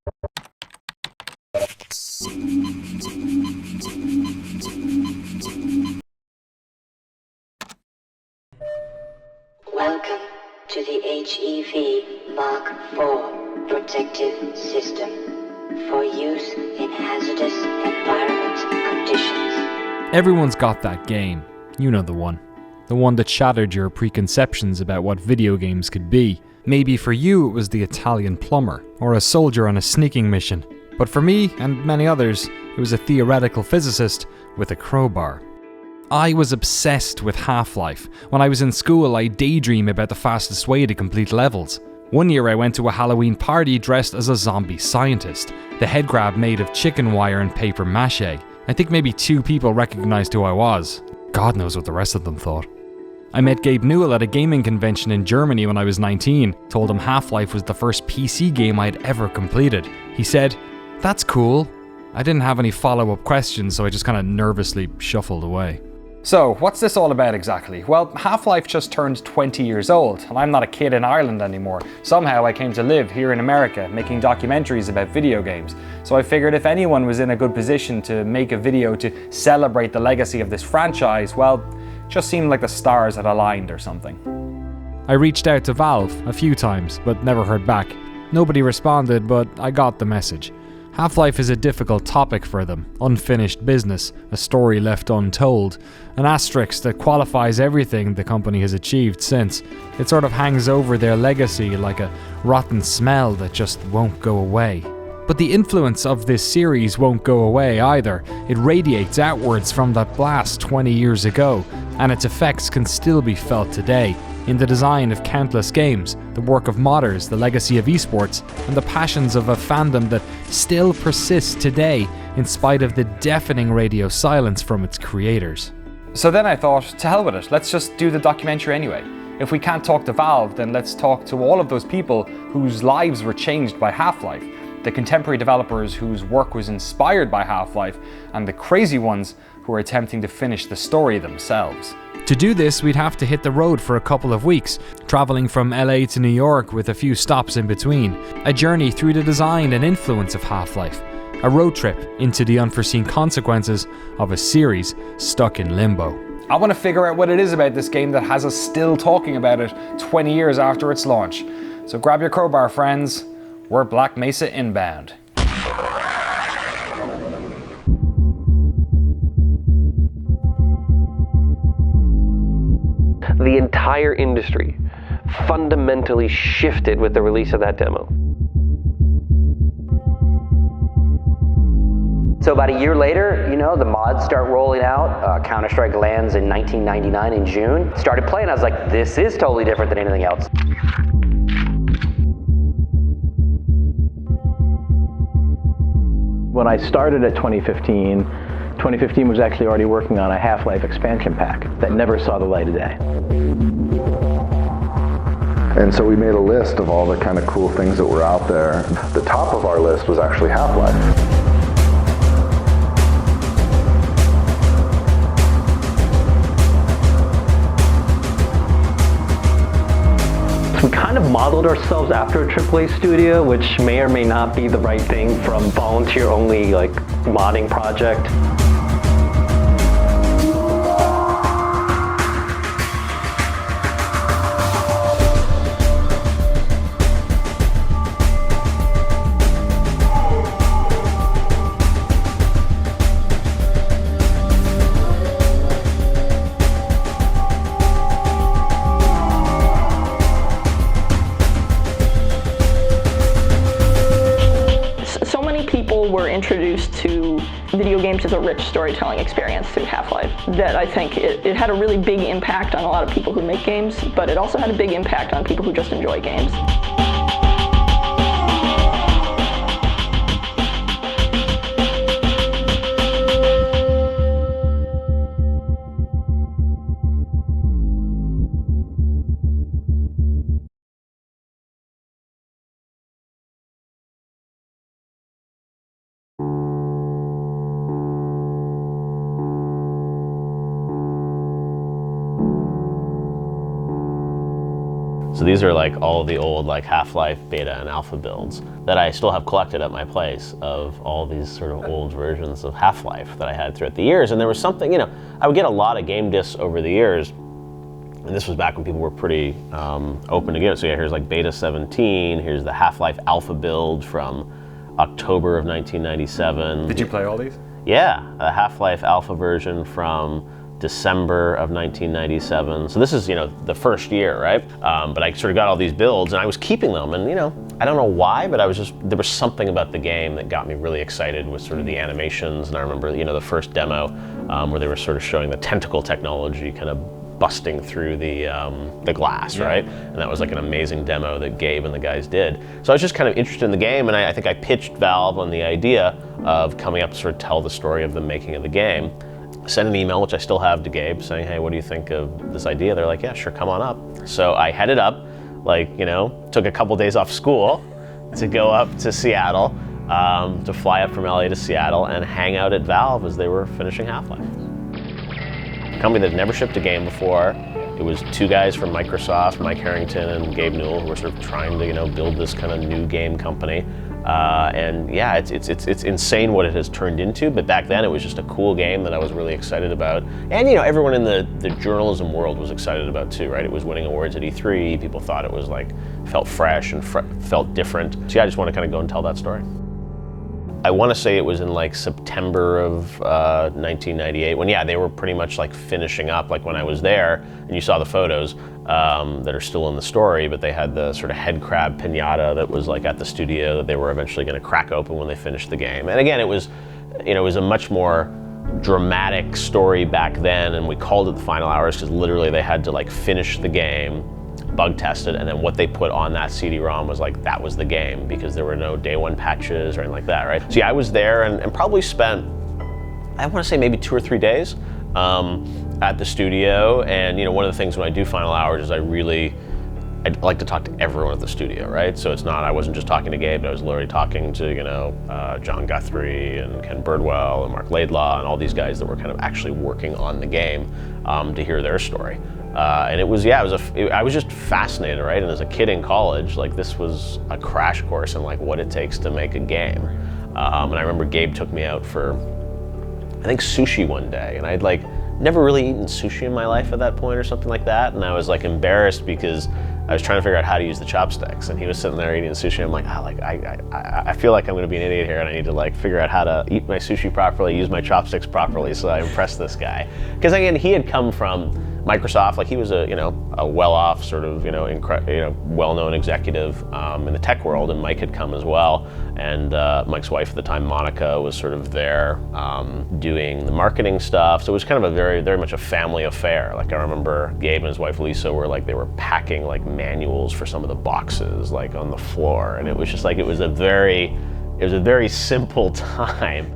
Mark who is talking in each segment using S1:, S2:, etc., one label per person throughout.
S1: Welcome to the HEV Mark IV protective system for use in hazardous environment conditions.
S2: Everyone's got that game. You know the one. The one that shattered your preconceptions about what video games could be. Maybe for you it was the Italian plumber, or a soldier on a sneaking mission. But for me, and many others, it was a theoretical physicist with a crowbar. I was obsessed with Half-Life. When I was in school, I daydream about the fastest way to complete levels. One year I went to a Halloween party dressed as a zombie scientist, the head grab made of chicken wire and paper mache. I think maybe 2 people recognized who I was. God knows what the rest of them thought. I met Gabe Newell at a gaming convention in Germany when I was 19, told him Half-Life was the first PC game I'd ever completed. He said, "That's cool." I didn't have any follow-up questions, so I just kind of nervously shuffled away. So, what's this all about exactly? Well, Half-Life just turned 20 years old, and I'm not a kid in Ireland anymore. Somehow I came to live here in America, making documentaries about video games. So I figured if anyone was in a good position to make a video to celebrate the legacy of this franchise, well, it just seemed like the stars had aligned or something. I reached out to Valve a few times, but never heard back. Nobody responded, but I got the message. Half-Life is a difficult topic for them, unfinished business, a story left untold, an asterisk that qualifies everything the company has achieved since. It sort of hangs over their legacy like a rotten smell that just won't go away. But the influence of this series won't go away either. It radiates outwards from that blast 20 years ago, and its effects can still be felt today, in the design of countless games, the work of modders, the legacy of esports, and the passions of a fandom that still persists today in spite of the deafening radio silence from its creators. So then I thought, to hell with it, let's just do the documentary anyway. If we can't talk to Valve, then let's talk to all of those people whose lives were changed by Half-Life, the contemporary developers whose work was inspired by Half-Life, and the crazy ones who are attempting to finish the story themselves. To do this, we'd have to hit the road for a couple of weeks, traveling from LA to New York with a few stops in between. A journey through the design and influence of Half-Life. A road trip into the unforeseen consequences of a series stuck in limbo. I want to figure out what it is about this game that has us still talking about it 20 years after its launch. So grab your crowbar, friends. We're Black Mesa inbound.
S3: The entire industry fundamentally shifted with the release of that demo.
S4: So about a year later, the mods start rolling out. Counter-Strike lands in 1999 in June. Started playing, I was like, this is totally different than anything else.
S5: When I started at 2015 was actually already working on a Half-Life expansion pack that never saw the light of day.
S6: And so we made a list of all the kind of cool things that were out there. The top of our list was actually Half-Life.
S7: We kind of modeled ourselves after a AAA studio, which may or may not be the right thing from volunteer-only modding project. Were introduced to video games as a rich storytelling experience through Half-Life. That I think it had a really big impact on a lot of people who make games, but it also had a big impact on people who just enjoy games.
S8: So these are like all of the old like Half-Life beta and alpha builds that I still have collected at my place of all these sort of old versions of Half-Life that I had throughout the years. And there was something, you know, I would get a lot of game discs over the years. And this was back when people were pretty open to get it. So yeah, here's like beta 17, here's the Half-Life alpha build from October of 1997.
S2: Did you play all these?
S8: Yeah, a Half-Life alpha version from December of 1997. So this is, you know, the first year, right? But I sort of got all these builds and I was keeping them, and you know, I don't know why, but there was something about the game that got me really excited with sort of the animations. And I remember, you know, the first demo where they were sort of showing the tentacle technology kind of busting through the glass, right? And that was like an amazing demo that Gabe and the guys did. So I was just kind of interested in the game, and I think I pitched Valve on the idea of coming up to sort of tell the story of the making of the game. Sent an email, which I still have, to Gabe saying, hey, what do you think of this idea? They're like, yeah, sure, come on up. So I headed up, like, you know, took a couple days off school to go up to Seattle, to fly up from LA to Seattle and hang out at Valve as they were finishing Half-Life. A company that had never shipped a game before. It was two guys from Microsoft, Mike Harrington and Gabe Newell, who were sort of trying to, you know, build this kind of new game company. And yeah, it's insane what it has turned into, but back then it was just a cool game that I was really excited about. And you know, everyone in the journalism world was excited about too, right? It was winning awards at E3, people thought it was like, felt fresh and felt different. So yeah, I just want to kind of go and tell that story. I want to say it was in like September of 1998 when, yeah, they were pretty much like finishing up, like when I was there, and you saw the photos that are still in the story, but they had the sort of head crab pinata that was like at the studio that they were eventually going to crack open when they finished the game. And again, it was, you know, it was a much more dramatic story back then, and we called it the final hours because literally they had to like finish the game, bug tested, and then what they put on that CD-ROM was like, that was the game, because there were no day one patches or anything like that, right? So yeah, I was there and probably spent, I want to say maybe 2 or 3 days at the studio. And you know, one of the things when I do final hours is I'd like to talk to everyone at the studio, right? So it's not, I wasn't just talking to Gabe, but I was literally talking to, you know, John Guthrie and Ken Birdwell and Mark Laidlaw and all these guys that were kind of actually working on the game to hear their story. And it was, yeah, I was just fascinated, right? And as a kid in college, like this was a crash course in like what it takes to make a game. And I remember Gabe took me out for, I think, sushi one day, and I'd like never really eaten sushi in my life at that point or something like that. And I was like embarrassed because I was trying to figure out how to use the chopsticks, and he was sitting there eating the sushi. I'm like, I feel like I'm going to be an idiot here, and I need to like figure out how to eat my sushi properly, use my chopsticks properly, so I impress this guy. Because again, he had come from Microsoft, like he was a, you know, a well-off sort of, you know, well-known executive in the tech world, and Mike had come as well. And Mike's wife at the time, Monica, was sort of there doing the marketing stuff. So it was kind of a very, very much a family affair. Like I remember Gabe and his wife Lisa were like, they were packing like manuals for some of the boxes like on the floor, and it was just like, it was a very simple time.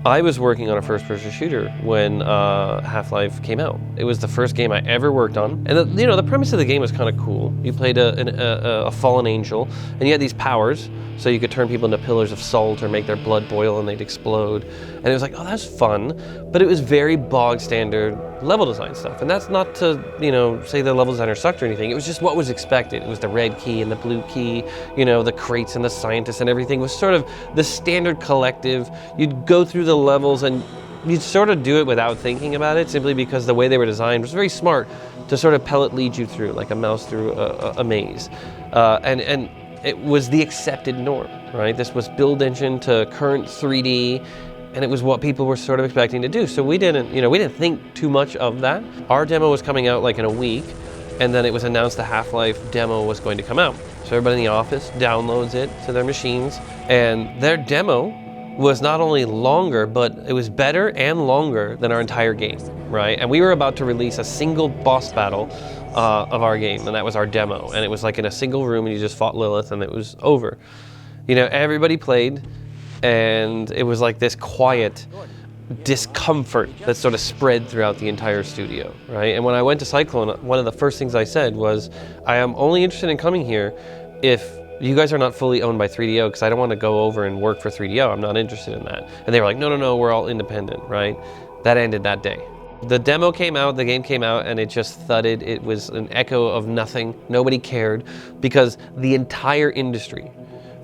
S3: I was working on a first-person shooter when Half-Life came out. It was the first game I ever worked on, and the premise of the game was kind of cool. You played a fallen angel, and you had these powers, so you could turn people into pillars of salt or make their blood boil and they'd explode. And it was like, oh, that's fun, but it was very bog standard level design stuff. And that's not to, say the level designer sucked or anything. It was just what was expected. It was the red key and the blue key, the crates and the scientists and everything was sort of the standard collective. You'd go through the levels and you'd sort of do it without thinking about it, simply because the way they were designed was very smart to sort of pellet lead you through, like a mouse through a maze. And it was the accepted norm, right? This was build engine to current 3D, and it was what people were sort of expecting to do. So we didn't think too much of that. Our demo was coming out like in a week, and then it was announced the Half-Life demo was going to come out. So everybody in the office downloads it to their machines, and their demo was not only longer, but it was better and longer than our entire game, right? And we were about to release a single boss battle of our game, and that was our demo. And it was like in a single room, and you just fought Lilith, and it was over. Everybody played, and it was like this quiet discomfort that sort of spread throughout the entire studio, right? And when I went to Cyclone, one of the first things I said was, I am only interested in coming here if you guys are not fully owned by 3DO, because I don't want to go over and work for 3DO. I'm not interested in that. And they were like, no, we're all independent, right? That ended that day. The demo came out, the game came out, and it just thudded. It was an echo of nothing. Nobody cared, because the entire industry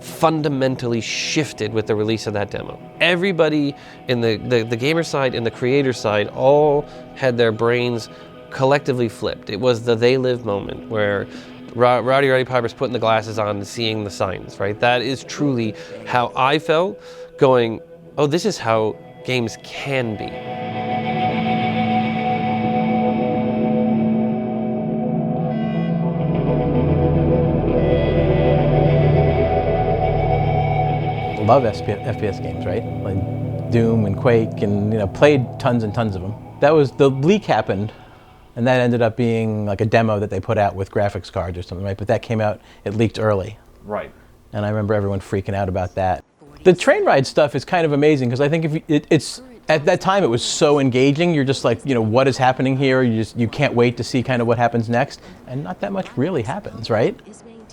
S3: fundamentally shifted with the release of that demo. Everybody in the gamer side and the creator side all had their brains collectively flipped. It was the They Live moment where Roddy Piper's putting the glasses on and seeing the signs, right? That is truly how I felt, going, oh, this is how games can be.
S5: Love FPS games, right? Like Doom and Quake, and played tons and tons of them. That was, the leak happened, and that ended up being like a demo that they put out with graphics cards or something, right? But that came out, it leaked early.
S2: Right.
S5: And I remember everyone freaking out about that. The train ride stuff is kind of amazing, because I think if it's at that time it was so engaging. You're just like, what is happening here? You can't wait to see kind of what happens next, and not that much really happens, right?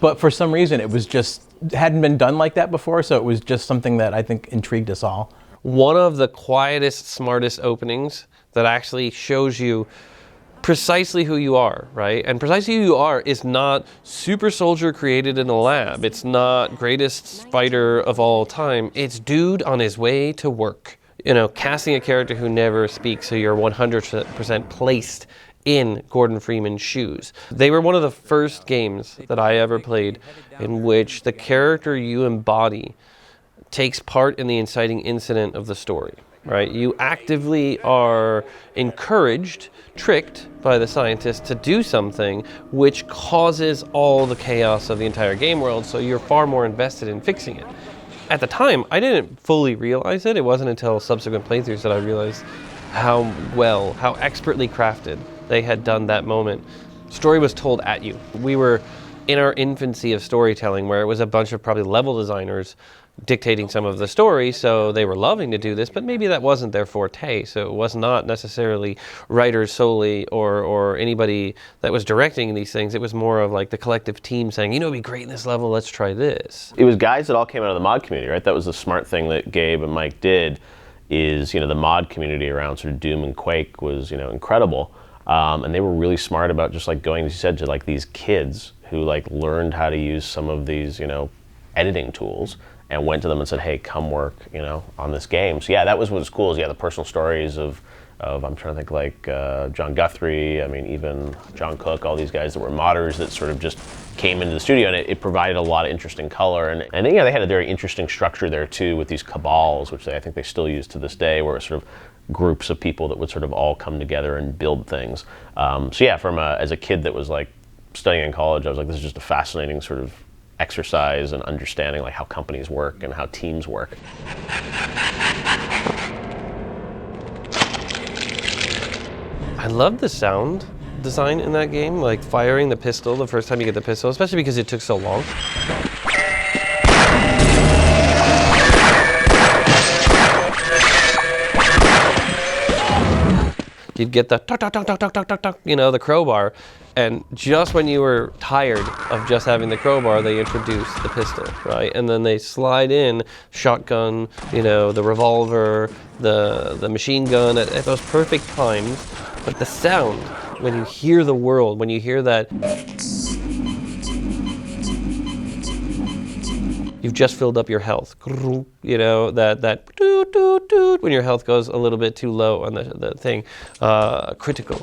S5: But for some reason, it was just, hadn't been done like that before, so it was just something that I think intrigued us all.
S3: One of the quietest, smartest openings that actually shows you precisely who you are, right? And precisely who you are is not super soldier created in a lab. It's not greatest fighter of all time. It's dude on his way to work. Casting a character who never speaks, so you're 100% placed in Gordon Freeman's shoes. They were one of the first games that I ever played in which the character you embody takes part in the inciting incident of the story, right? You actively are encouraged, tricked by the scientists to do something which causes all the chaos of the entire game world, so you're far more invested in fixing it. At the time, I didn't fully realize it. It wasn't until subsequent playthroughs that I realized how expertly crafted they had done that moment. Story was told at you. We were in our infancy of storytelling, where it was a bunch of probably level designers dictating some of the story, so they were loving to do this, but maybe that wasn't their forte, so it was not necessarily writers solely or anybody that was directing these things. It was more of like the collective team saying, it'd be great in this level, let's try this.
S8: It was guys that all came out of the mod community, right? That was the smart thing that Gabe and Mike did, is, the mod community around sort of Doom and Quake was, incredible. And they were really smart about just like going, as you said, to like these kids who like learned how to use some of these, editing tools, and went to them and said, hey, come work, on this game. So yeah, that was what's cool, is the personal stories of I'm trying to think, like John Guthrie, even John Cook, all these guys that were modders that sort of just came into the studio, and it provided a lot of interesting color. And they had a very interesting structure there too, with these cabals, which I think they still use to this day, where it's sort of groups of people that would sort of all come together and build things. So yeah, as a kid that was like studying in college, I was like, this is just a fascinating sort of exercise and understanding like how companies work and how teams work.
S3: I love the sound design in that game, like firing the pistol the first time you get the pistol, especially because it took so long. You'd get the tuck, tuck, tuck, tuck, tuck, tuck, tuck, tuck, the crowbar, and just when you were tired of just having the crowbar, they introduced the pistol, right? And then they slide in shotgun, the revolver, the machine gun at those perfect times. But the sound, when you hear the world, when you hear that, you've just filled up your health. That doot, doot, doot, when your health goes a little bit too low on the thing. Critical.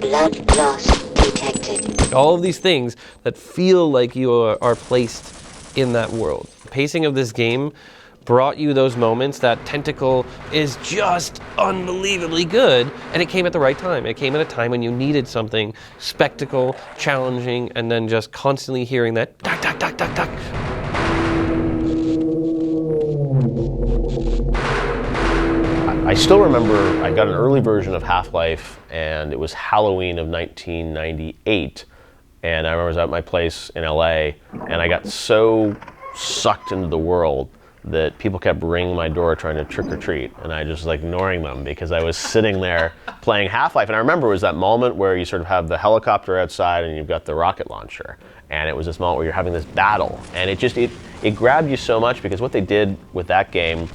S1: Blood loss detected.
S3: All of these things that feel like you are placed in that world. The pacing of this game brought you those moments. That tentacle is just unbelievably good, and it came at the right time. It came at a time when you needed something spectacle, challenging, and then just constantly hearing that tuck, tuck, tuck, tuck, tuck.
S8: I still remember I got an early version of Half-Life, and it was Halloween of 1998, and I remember I was at my place in LA, and I got so sucked into the world that people kept ringing my door trying to trick or treat, and I just was like ignoring them because I was sitting there playing Half-Life. And I remember it was that moment where you sort of have the helicopter outside and you've got the rocket launcher. And it was this moment where you're having this battle. And it grabbed you so much because what they did with that game,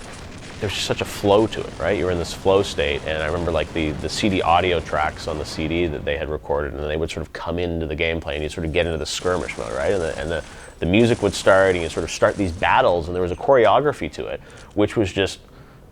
S8: there's just such a flow to it, right? You're in this flow state, and I remember like the CD audio tracks on the CD that they had recorded, and they would sort of come into the gameplay, and you sort of get into the skirmish mode, right? And the music would start, and you sort of start these battles, and there was a choreography to it, which was just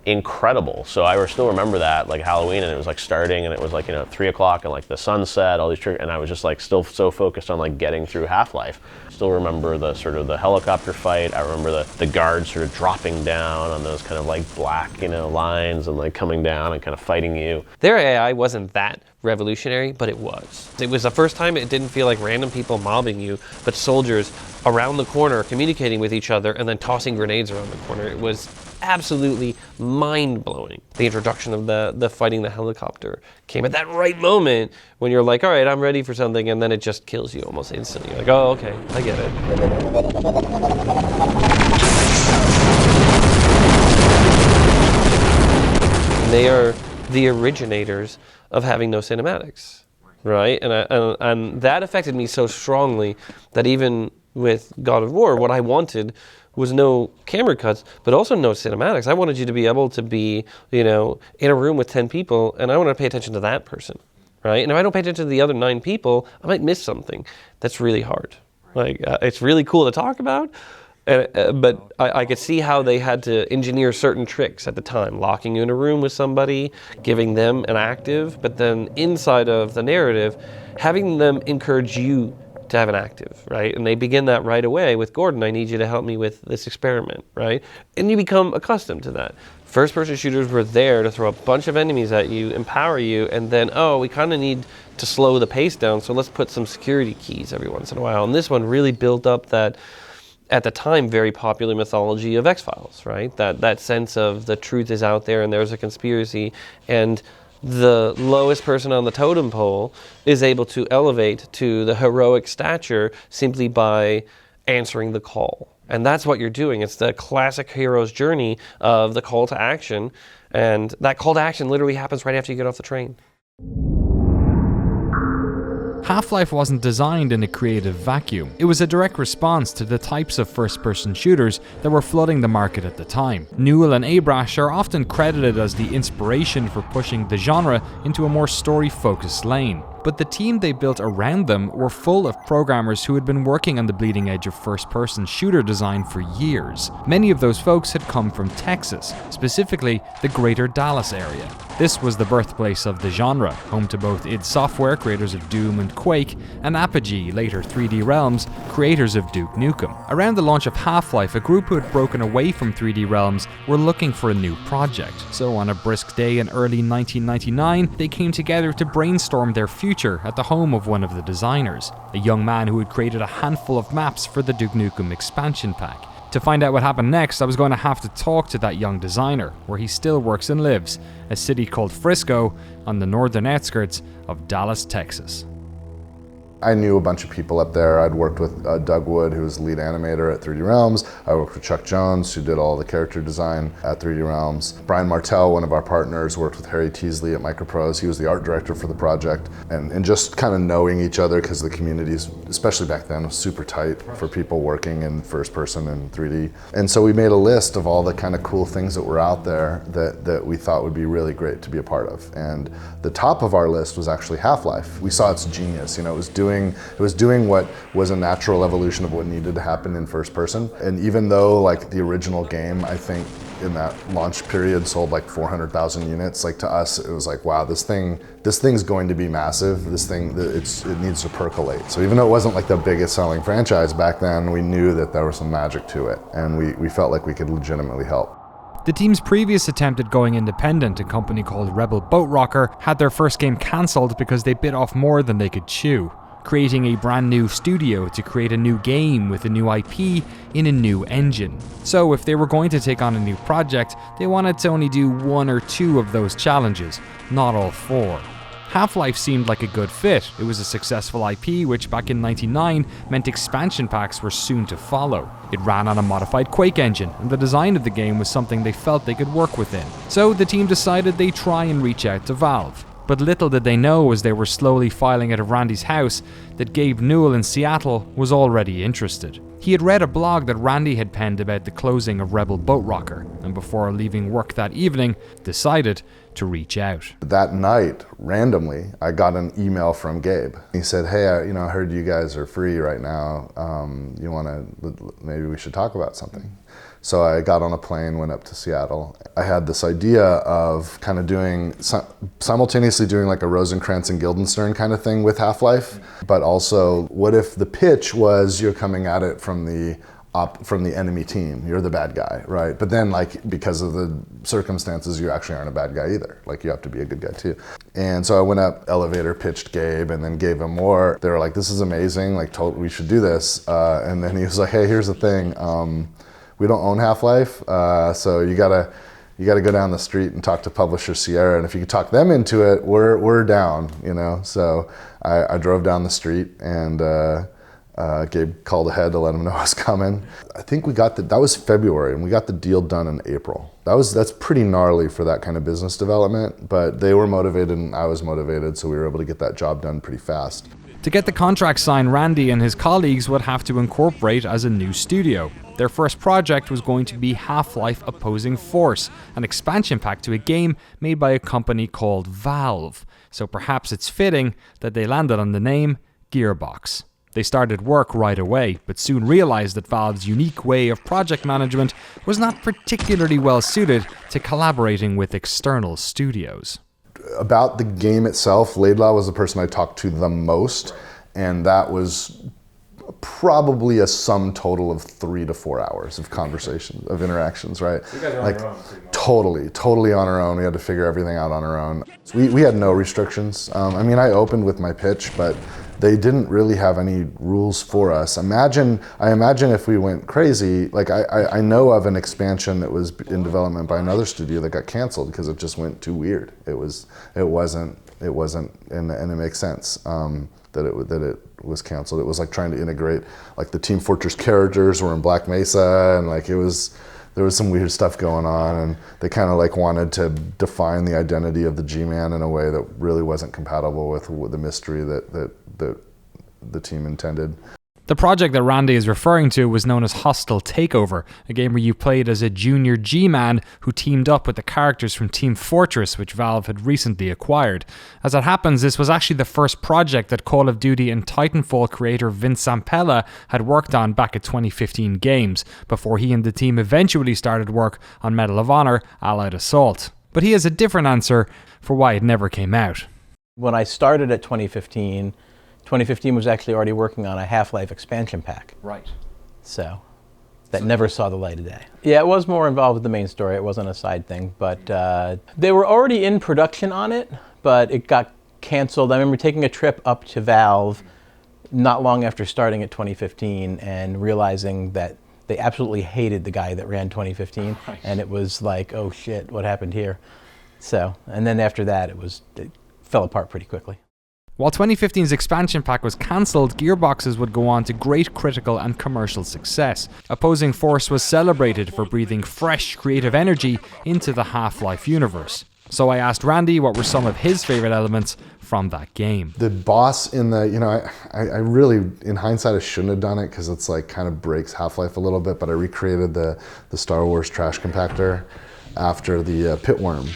S8: incredible. So I still remember that, like Halloween, and it was like starting, and it was like 3 o'clock, and like the sunset, all these and I was just like still so focused on like getting through Half-Life. Still remember the sort of the helicopter fight. I remember the guards sort of dropping down on those kind of like black lines and like coming down and kind of fighting you.
S3: Their AI wasn't that revolutionary, but it was. It was the first time it didn't feel like random people mobbing you, but soldiers around the corner communicating with each other and then tossing grenades around the corner. It was absolutely mind-blowing. The introduction of the fighting the helicopter came at that right moment when you're like, all right, I'm ready for something, and then it just kills you almost instantly. You're like, oh, okay, I get it. They are the originators of having no cinematics, right? And that affected me so strongly that even with God of War, what I wanted was no camera cuts, but also no cinematics. I wanted you to be able to be, in a room with 10 people, and I want to pay attention to that person, right? And if I don't pay attention to the other 9 people, I might miss something. That's really hard. Like, it's really cool to talk about, but I could see how they had to engineer certain tricks at the time, locking you in a room with somebody, giving them an active, but then inside of the narrative, having them encourage you to have an active, right? And they begin that right away with Gordon, I need you to help me with this experiment, right? And you become accustomed to that. First-person shooters were there to throw a bunch of enemies at you, empower you, and then, we kind of need to slow the pace down, so let's put some security keys every once in a while. And this one really built up that, at the time, very popular mythology of X-Files, right? That sense of the truth is out there and there's a conspiracy, and the lowest person on the totem pole is able to elevate to the heroic stature simply by answering the call. And that's what you're doing. It's the classic hero's journey of the call to action. And that call to action literally happens right after you get off the train.
S2: Half-Life wasn't designed in a creative vacuum. It was a direct response to the types of first-person shooters that were flooding the market at the time. Newell and Abrash are often credited as the inspiration for pushing the genre into a more story-focused lane. But the team they built around them were full of programmers who had been working on the bleeding edge of first-person shooter design for years. Many of those folks had come from Texas, specifically the greater Dallas area. This was the birthplace of the genre, home to both id Software, creators of Doom and Quake, and Apogee, later 3D Realms, creators of Duke Nukem. Around the launch of Half-Life, a group who had broken away from 3D Realms were looking for a new project. So on a brisk day in early 1999, they came together to brainstorm their future at the home of one of the designers, a young man who had created a handful of maps for the Duke Nukem expansion pack. To find out what happened next, I was going to have to talk to that young designer, where he still works and lives, a city called Frisco on the northern outskirts of Dallas, Texas.
S6: I knew a bunch of people up there. I'd worked with Doug Wood, who was the lead animator at 3D Realms. I worked with Chuck Jones, who did all the character design at 3D Realms. Brian Martell, one of our partners, worked with Harry Teasley at Microprose. He was the art director for the project. And just kind of knowing each other, because the communities, especially back then, was super tight for people working in first person and 3D. And so we made a list of all the kind of cool things that were out there that we thought would be really great to be a part of. And the top of our list was actually Half-Life. We saw its genius. It was doing what was a natural evolution of what needed to happen in first person. And even though like the original game, I think in that launch period sold like 400,000 units, like to us it was like, wow, this thing's going to be massive. It needs to percolate. So even though it wasn't like the biggest selling franchise back then, we knew that there was some magic to it, and we felt like we could legitimately help.
S2: The team's previous attempt at going independent, a company called Rebel Boat Rocker, had their first game cancelled because they bit off more than they could chew, creating a brand new studio to create a new game with a new IP in a new engine. So if they were going to take on a new project, they wanted to only do 1 or 2 of those challenges, not all 4. Half-Life seemed like a good fit. It was a successful IP, which back in '99 meant expansion packs were soon to follow. It ran on a modified Quake engine, and the design of the game was something they felt they could work within. So the team decided they'd try and reach out to Valve. But little did they know, as they were slowly filing out of Randy's house, that Gabe Newell in Seattle was already interested. He had read a blog that Randy had penned about the closing of Rebel Boat Rocker, and before leaving work that evening, decided to reach out.
S6: That night, randomly, I got an email from Gabe. He said, hey, I heard you guys are free right now. Maybe we should talk about something. So I got on a plane, went up to Seattle. I had this idea of kind of simultaneously doing like a Rosencrantz and Guildenstern kind of thing with Half-Life, but also what if the pitch was you're coming at it from the enemy team, you're the bad guy, right? But then like, because of the circumstances, you actually aren't a bad guy either. Like you have to be a good guy too. And so I went up, elevator pitched Gabe, and then gave him more. They were like, this is amazing, like we should do this. And then he was like, hey, here's the thing. We don't own Half-Life, so you gotta go down the street and talk to publisher Sierra, and if you can talk them into it, we're down, So I drove down the street, and Gabe called ahead to let him know I was coming. I think that was February, and we got the deal done in April. That's pretty gnarly for that kind of business development, but they were motivated and I was motivated, so we were able to get that job done pretty fast.
S2: To get the contract signed, Randy and his colleagues would have to incorporate as a new studio. Their first project was going to be Half-Life Opposing Force, an expansion pack to a game made by a company called Valve. So perhaps it's fitting that they landed on the name Gearbox. They started work right away, but soon realized that Valve's unique way of project management was not particularly well suited to collaborating with external studios.
S6: About the game itself, Laidlaw was the person I talked to the most, and that was probably a sum total of 3 to 4 hours of conversation, of interactions, right? So you guys are on your own, totally on our own. We had to figure everything out on our own. So we had no restrictions. I opened with my pitch, but they didn't really have any rules for us. I imagine if we went crazy, like I know of an expansion that was in development by another studio that got canceled because it just went too weird. It wasn't, and it makes sense that it was canceled. It was like trying to integrate, like the Team Fortress characters were in Black Mesa, and like there was some weird stuff going on, and they kind of like wanted to define the identity of the G-Man in a way that really wasn't compatible with the mystery that the team intended.
S2: The project that Randy is referring to was known as Hostile Takeover, a game where you played as a junior G-Man who teamed up with the characters from Team Fortress, which Valve had recently acquired. As it happens, this was actually the first project that Call of Duty and Titanfall creator Vince Zampella had worked on back at 2015 Games, before he and the team eventually started work on Medal of Honor Allied Assault. But he has a different answer for why it never came out.
S5: When I started at 2015 was actually already working on a Half-Life expansion pack.
S2: Right.
S5: So that never saw the light of day. Yeah, it was more involved with the main story. It wasn't a side thing, but they were already in production on it, but it got canceled. I remember taking a trip up to Valve not long after starting at 2015 and realizing that they absolutely hated the guy that ran 2015, and it was like, oh shit, what happened here? So, and then after that, it fell apart pretty quickly.
S2: While 2015's expansion pack was cancelled, Gearboxes would go on to great critical and commercial success. Opposing Force was celebrated for breathing fresh, creative energy into the Half-Life universe. So I asked Randy what were some of his favourite elements from that game.
S6: The boss in the, I really, in hindsight, I shouldn't have done it because it's like kind of breaks Half-Life a little bit, but I recreated the Star Wars trash compactor after the pitworm.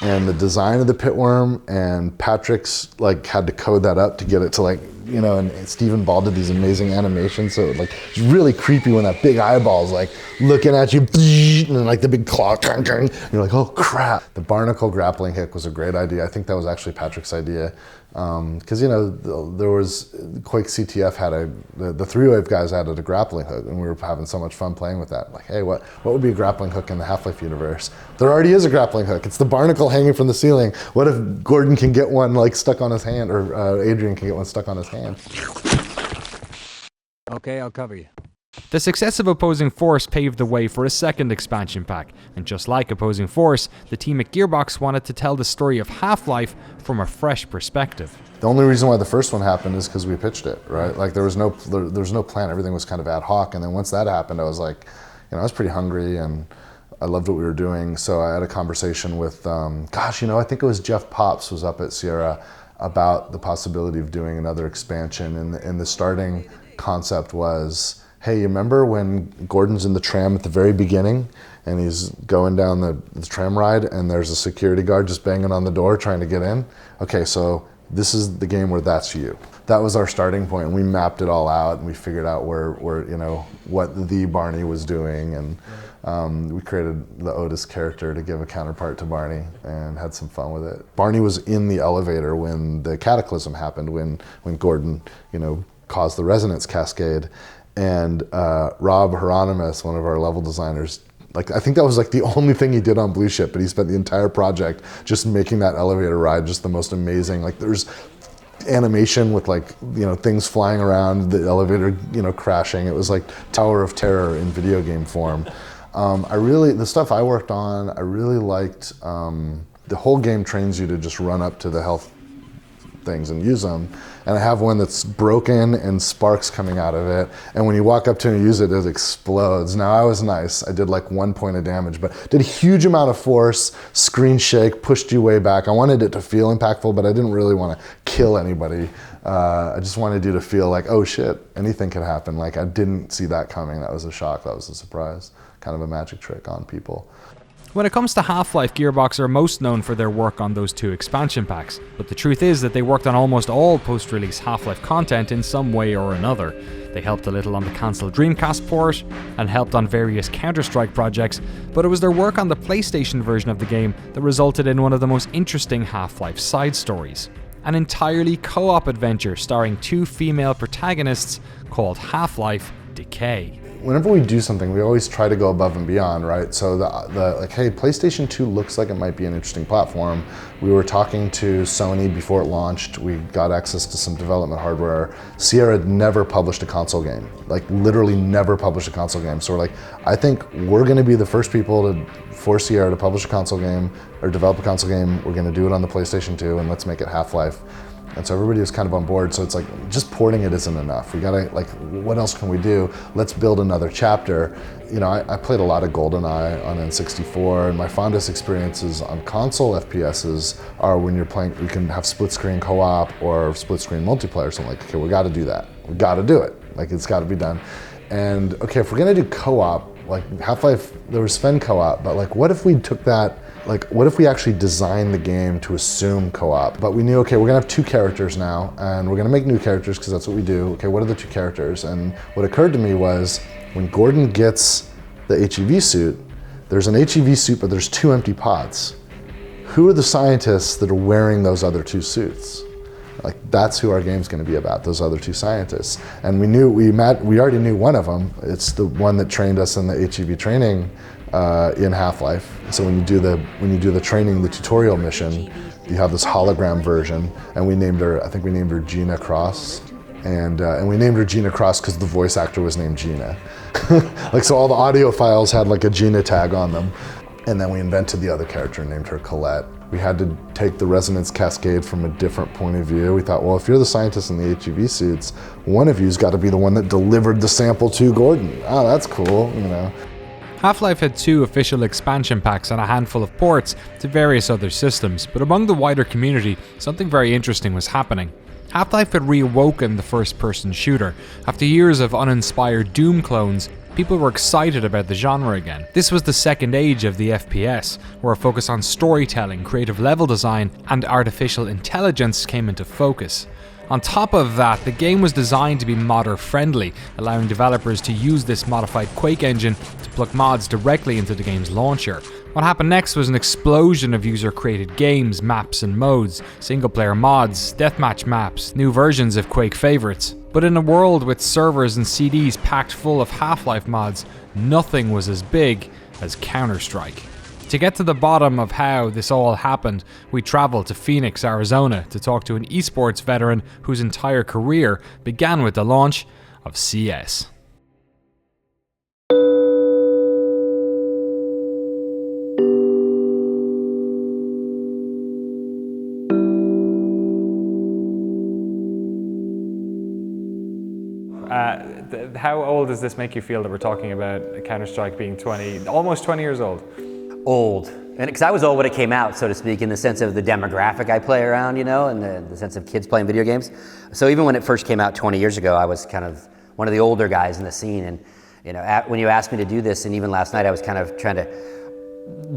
S6: And the design of the pitworm, and Patrick's like had to code that up to get it to like, and Stephen Ball did these amazing animations, so like it's really creepy when that big eyeball's like looking at you, and then like the big claw, and you're like, oh crap. The barnacle grappling hook was a great idea. I think that was actually Patrick's idea. Because there was Quake CTF had the 3-Wave guys added a grappling hook, and we were having so much fun playing with that. Like, hey, what would be a grappling hook in the Half-Life universe? There already is a grappling hook. It's the barnacle hanging from the ceiling. What if Gordon can get one like stuck on his hand, or Adrian can get one stuck on his hand?
S9: Okay, I'll cover you.
S2: The success of Opposing Force paved the way for a second expansion pack, and just like Opposing Force, the team at Gearbox wanted to tell the story of Half-Life from a fresh perspective.
S6: The only reason why the first one happened is because we pitched it, right? Like there was no plan, everything was kind of ad hoc, and then once that happened, I was like, I was pretty hungry and I loved what we were doing, so I had a conversation with, I think it was Jeff Pops was up at Sierra about the possibility of doing another expansion, and the starting concept was, hey, you remember when Gordon's in the tram at the very beginning and he's going down the tram ride and there's a security guard just banging on the door trying to get in? Okay, so this is the game where that's you. That was our starting point, and we mapped it all out and we figured out where what the Barney was doing, and we created the Otis character to give a counterpart to Barney and had some fun with it. Barney was in the elevator when the cataclysm happened, when Gordon, caused the resonance cascade, and Rob Hieronymus, one of our level designers, I think that was the only thing he did on Blue Ship, but he spent the entire project just making that elevator ride just the most amazing. There's animation with things flying around, the elevator crashing. It was like Tower of Terror in video game form. The stuff I worked on, I really liked. The whole game trains you to just run up to the health things and use them, and I have one that's broken and sparks coming out of it, and when you walk up to it and use it, it explodes. Now I was nice, I did 1 point of damage, but did a huge amount of force, screen shake, pushed you way back. I wanted it to feel impactful, but I didn't really want to kill anybody. I just wanted you to feel oh shit, anything could happen. I didn't see that coming. That was a shock, that was a surprise, kind of a magic trick on people.
S2: When it comes to Half-Life, Gearbox are most known for their work on those 2 expansion packs, but the truth is that they worked on almost all post-release Half-Life content in some way or another. They helped a little on the cancelled Dreamcast port, and helped on various Counter-Strike projects, but it was their work on the PlayStation version of the game that resulted in one of the most interesting Half-Life side stories. An entirely co-op adventure starring 2 female protagonists called Half-Life Decay.
S6: Whenever we do something, we always try to go above and beyond, right? So hey, PlayStation 2 looks like it might be an interesting platform. We were talking to Sony before it launched. We got access to some development hardware. Sierra had never published a console game, literally never published a console game. So we're I think we're gonna be the first people for Sierra to publish a console game or develop a console game. We're gonna do it on the PlayStation 2, and let's make it Half-Life. And so everybody was kind of on board, so it's just porting it isn't enough. We gotta, what else can we do? Let's build another chapter. I played a lot of GoldenEye on N64, and my fondest experiences on console FPSs are when you're playing, you can have split screen co-op or split screen multiplayer, so I'm okay, we gotta do that. We gotta do it. It's gotta be done. And okay, if we're gonna do co-op, Half-Life, there was Sven co-op, but what if we took that, what if we actually designed the game to assume co-op? But we knew, okay, we're gonna have 2 characters now, and we're gonna make new characters because that's what we do. Okay, what are the 2 characters? And what occurred to me was, when Gordon gets the HEV suit, there's an HEV suit, but there's 2 empty pods. Who are the scientists that are wearing those other 2 suits? That's who our game's gonna be about, those other 2 scientists. And we already knew one of them. It's the one that trained us in the HEV training in Half-Life. So when you do the training, the tutorial mission, you have this hologram version, and we named her, I think we named her Gina Cross. And we named her Gina Cross because the voice actor was named Gina. So all the audio files had a Gina tag on them. And then we invented the other character and named her Colette. We had to take the resonance cascade from a different point of view. We thought, well, if you're the scientist in the HEV suits, one of you's got to be the one that delivered the sample to Gordon. Oh, that's cool,
S2: Half-Life had 2 official expansion packs and a handful of ports to various other systems, but among the wider community, something very interesting was happening. Half-Life had reawoken the first-person shooter. After years of uninspired Doom clones, people were excited about the genre again. This was the second age of the FPS, where a focus on storytelling, creative level design, and artificial intelligence came into focus. On top of that, the game was designed to be modder friendly, allowing developers to use this modified Quake engine to plug mods directly into the game's launcher. What happened next was an explosion of user-created games, maps and modes, single-player mods, deathmatch maps, new versions of Quake favorites. But in a world with servers and CDs packed full of Half-Life mods, nothing was as big as Counter-Strike. To get to the bottom of how this all happened, we traveled to Phoenix, Arizona to talk to an esports veteran whose entire career began with the launch of CS. How old does this make you feel that we're talking about Counter-Strike being almost 20 years old?
S4: Old. And because I was old when it came out, so to speak, in the sense of the demographic I play around, you know, and the sense of kids playing video games. So even when it first came out 20 years ago, I was kind of one of the older guys in the scene. And, you know, when you asked me to do this, and even last night, I was kind of trying to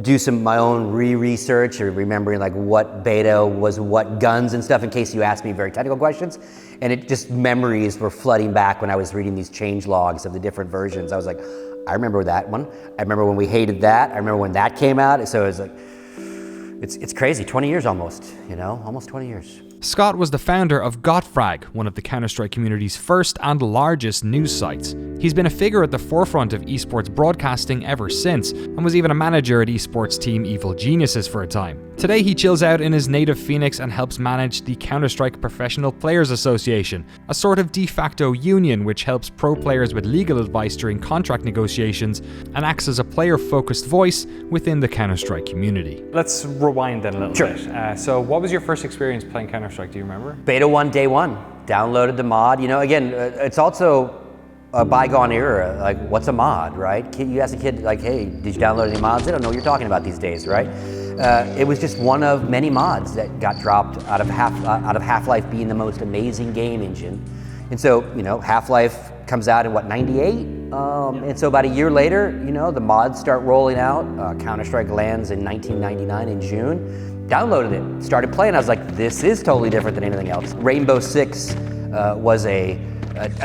S4: do my own research or remembering like what beta was what guns and stuff in case you asked me very technical questions. And it just memories were flooding back when I was reading these change logs of the different versions. I was like, I remember that one. I remember when we hated that. I remember when that came out. So it's like, it's crazy, 20 years almost, you know, almost 20 years.
S2: Scott was the founder of GotFrag, one of the Counter-Strike community's first and largest news sites. He's been a figure at the forefront of esports broadcasting ever since, and was even a manager at esports team Evil Geniuses for a time. Today he chills out in his native Phoenix and helps manage the Counter-Strike Professional Players Association, a sort of de facto union which helps pro players with legal advice during contract negotiations and acts as a player-focused voice within the Counter-Strike community. Let's rewind then a little bit. So what was your first experience playing Counter-Strike, do you remember?
S4: Beta 1, day 1. Downloaded the mod. You know, again, it's also a bygone era. Like, what's a mod, right? You ask a kid, like, hey, did you download any mods? They don't know what you're talking about these days, right? It was just one of many mods that got dropped out of Half-Life being the most amazing game engine. And so, you know, Half-Life comes out in what, 98? And so about a year later, you know, the mods start rolling out. Counter-Strike lands in 1999 in June. Downloaded it, started playing. I was like, this is totally different than anything else. Rainbow Six was a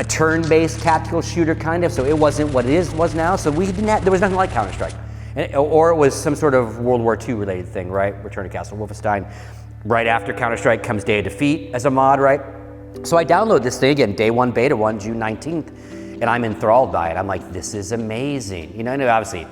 S4: turn-based tactical shooter kind of, so it wasn't what it was now. So there was nothing like Counter-Strike. Or it was some sort of World War II related thing, right? Return to Castle Wolfenstein. Right after Counter-Strike comes Day of Defeat as a mod, right? So I download this thing again, day 1, beta 1, June 19th, and I'm enthralled by it. I'm like, this is amazing. You know, and obviously,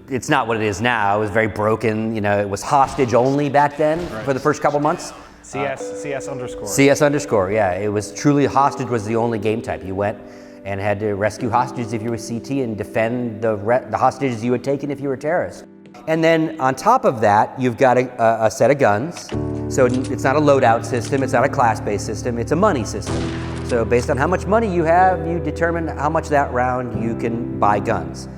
S4: it's not what it is now. It was very broken. You know, it was hostage only back then for the first couple months.
S2: CS underscore.
S4: CS underscore, yeah. It was truly hostage was the only game type. You went and had to rescue hostages if you were CT and defend the hostages you had taken if you were a terrorist. And then on top of that, you've got a set of guns. So it's not a loadout system, it's not a class-based system, it's a money system. So based on how much money you have, you determine how much that round you can buy guns.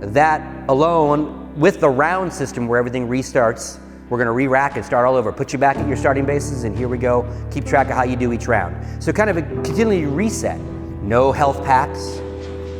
S4: That alone, with the round system where everything restarts, we're gonna re-rack and start all over. Put you back at your starting bases and here we go. Keep track of how you do each round. So kind of a continually reset. No health packs,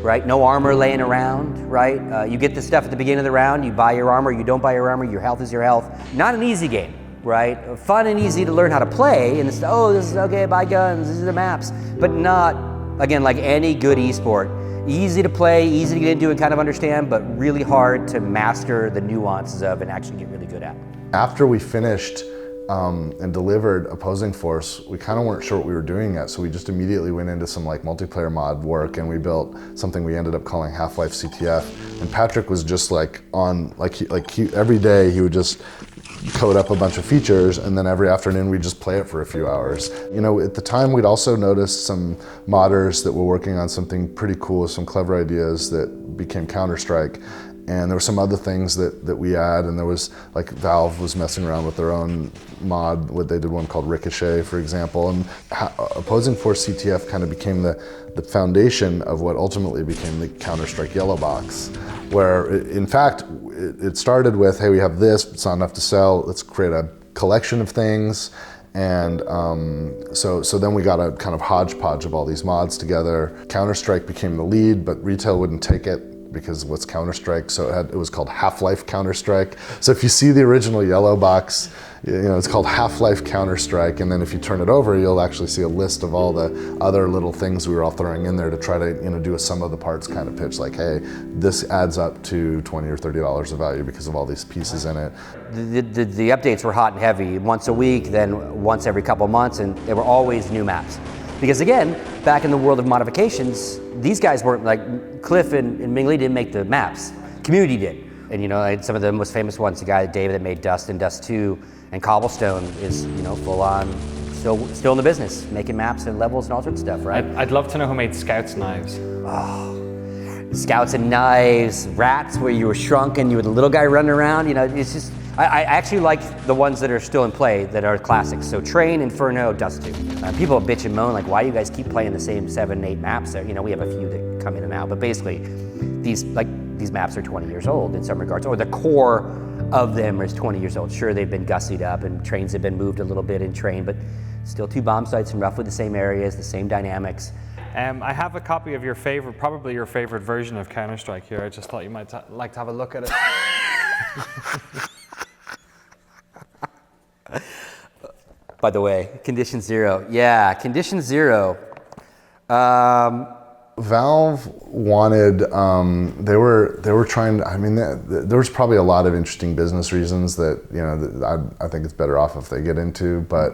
S4: right? No armor laying around, right? You get the stuff at the beginning of the round, you buy your armor, you don't buy your armor, your health is your health. Not an easy game, right? Fun and easy to learn how to play, and it's, oh, this is okay, buy guns, these are the maps. But not, again, like any good esport, easy to play, easy to get into and kind of understand, but really hard to master the nuances of and actually get really good at.
S6: After we finished and delivered Opposing Force, we kind of weren't sure what we were doing yet, so we just immediately went into some like multiplayer mod work, and we built something we ended up calling Half-Life CTF. And Patrick was just like on, every day he would just code up a bunch of features, and then every afternoon we'd just play it for a few hours. You know, at the time we'd also noticed some modders that were working on something pretty cool, some clever ideas that became Counter-Strike. And there were some other things that we had, and there was, like, Valve was messing around with their own mod. They did one called Ricochet, for example, and Opposing Force CTF kind of became the foundation of what ultimately became the Counter-Strike Yellow Box, where, in fact, it started with, hey, we have this, it's not enough to sell, let's create a collection of things. And so then we got a kind of hodgepodge of all these mods together. Counter-Strike became the lead, but retail wouldn't take it, because what's Counter-Strike, so it was called Half-Life Counter-Strike. So if you see the original yellow box, you know, it's called Half-Life Counter-Strike, and then if you turn it over, you'll actually see a list of all the other little things we were all throwing in there to try to, you know, do a sum of the parts kind of pitch, like, hey, this adds up to $20 or $30 of value because of all these pieces in it.
S4: The updates were hot and heavy, once a week, then once every couple months, and they were always new maps. Because again, back in the world of modifications, these guys weren't like, Cliff and Ming Lee didn't make the maps, community did. And you know, some of the most famous ones, the guy, David, that made Dust and Dust 2 and Cobblestone is, you know, full on, still in the business, making maps and levels and all sorts of stuff, right?
S2: I'd love to know who made Scouts Knives.
S4: Oh, Scouts and Knives, Rats, where you were shrunk and you were the little guy running around, you know, it's just, I actually like the ones that are still in play that are classics. So Train, Inferno, Dust 2. People bitch and moan like, why do you guys keep playing the same 7, 8 maps? You know, we have a few that come in and out, but basically these maps are 20 years old in some regards, or the core of them is 20 years old. Sure, they've been gussied up and trains have been moved a little bit in Train, but still 2 bomb sites in roughly the same areas, the same dynamics.
S2: I have a copy of your favorite, probably your favorite version of Counter-Strike here. I just thought you might like to have a look at it.
S4: By the way, Condition Zero. Yeah, Condition Zero.
S6: Valve wanted, they were trying, I mean, there was probably a lot of interesting business reasons that, you know, that I think it's better off if they get into, but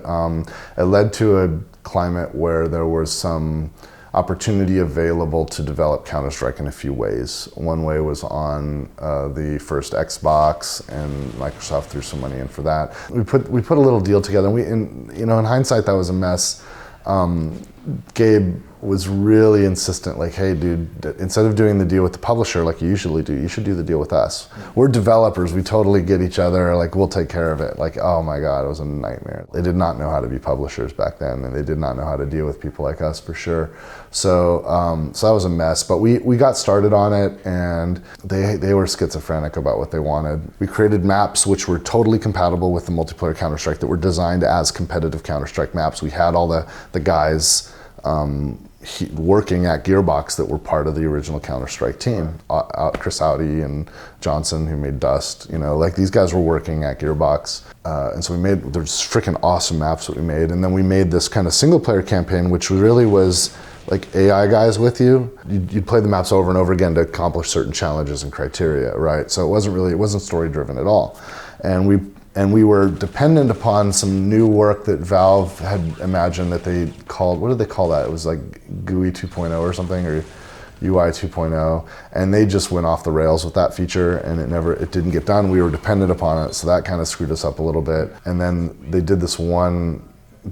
S6: it led to a climate where there was some opportunity available to develop Counter-Strike in a few ways. One way was on the first Xbox, and Microsoft threw some money in for that. We put a little deal together, and in hindsight, that was a mess. Gabe was really insistent, like, hey dude, instead of doing the deal with the publisher like you usually do, you should do the deal with us. We're developers, we totally get each other, like we'll take care of it. Like, oh my God, it was a nightmare. They did not know how to be publishers back then, and they did not know how to deal with people like us for sure. So so that was a mess, but we got started on it, and they were schizophrenic about what they wanted. We created maps which were totally compatible with the multiplayer Counter-Strike, that were designed as competitive Counter-Strike maps. We had all the guys working at Gearbox that were part of the original Counter-Strike team. Chris Audi and Johnson, who made Dust, you know, like these guys were working at Gearbox. And so there's freaking awesome maps that we made. And then we made this kind of single player campaign, which really was like AI guys with you. You'd play the maps over and over again to accomplish certain challenges and criteria, right? So it wasn't story driven at all. And we were dependent upon some new work that Valve had imagined that they called, what did they call that? It was like GUI 2.0 or something, or UI 2.0. And they just went off the rails with that feature, and it didn't get done. We were dependent upon it, so that kind of screwed us up a little bit. And then they did this one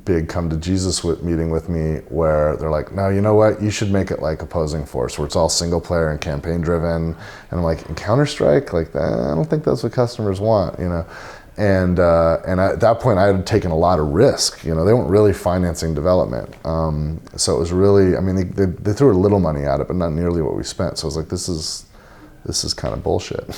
S6: big come to Jesus meeting with me where they're like, no, you know what? You should make it like Opposing Force, where it's all single player and campaign driven. And I'm like, in Counter-Strike? Like, I don't think that's what customers want, you know? And at that point, I had taken a lot of risk. You know, they weren't really financing development, so it was really. I mean, they threw a little money at it, but not nearly what we spent. So I was like, this is kind of bullshit.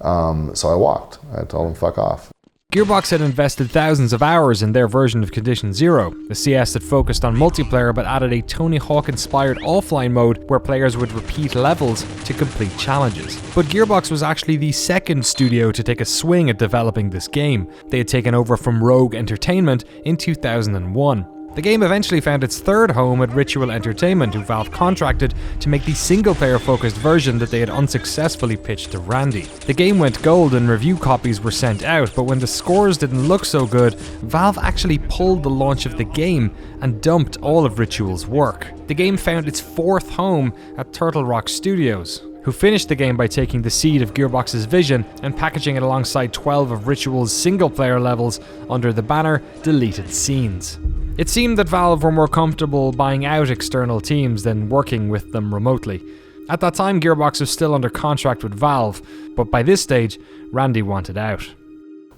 S6: So I walked. I told them, fuck off.
S2: Gearbox had invested thousands of hours in their version of Condition Zero, the CS that focused on multiplayer but added a Tony Hawk-inspired offline mode where players would repeat levels to complete challenges. But Gearbox was actually the second studio to take a swing at developing this game. They had taken over from Rogue Entertainment in 2001. The game eventually found its third home at Ritual Entertainment, who Valve contracted to make the single-player focused version that they had unsuccessfully pitched to Randy. The game went gold and review copies were sent out, but when the scores didn't look so good, Valve actually pulled the launch of the game and dumped all of Ritual's work. The game found its fourth home at Turtle Rock Studios, who finished the game by taking the seed of Gearbox's vision and packaging it alongside 12 of Ritual's single-player levels under the banner Deleted Scenes. It seemed that Valve were more comfortable buying out external teams than working with them remotely. At that time, Gearbox was still under contract with Valve, but by this stage, Randy wanted out.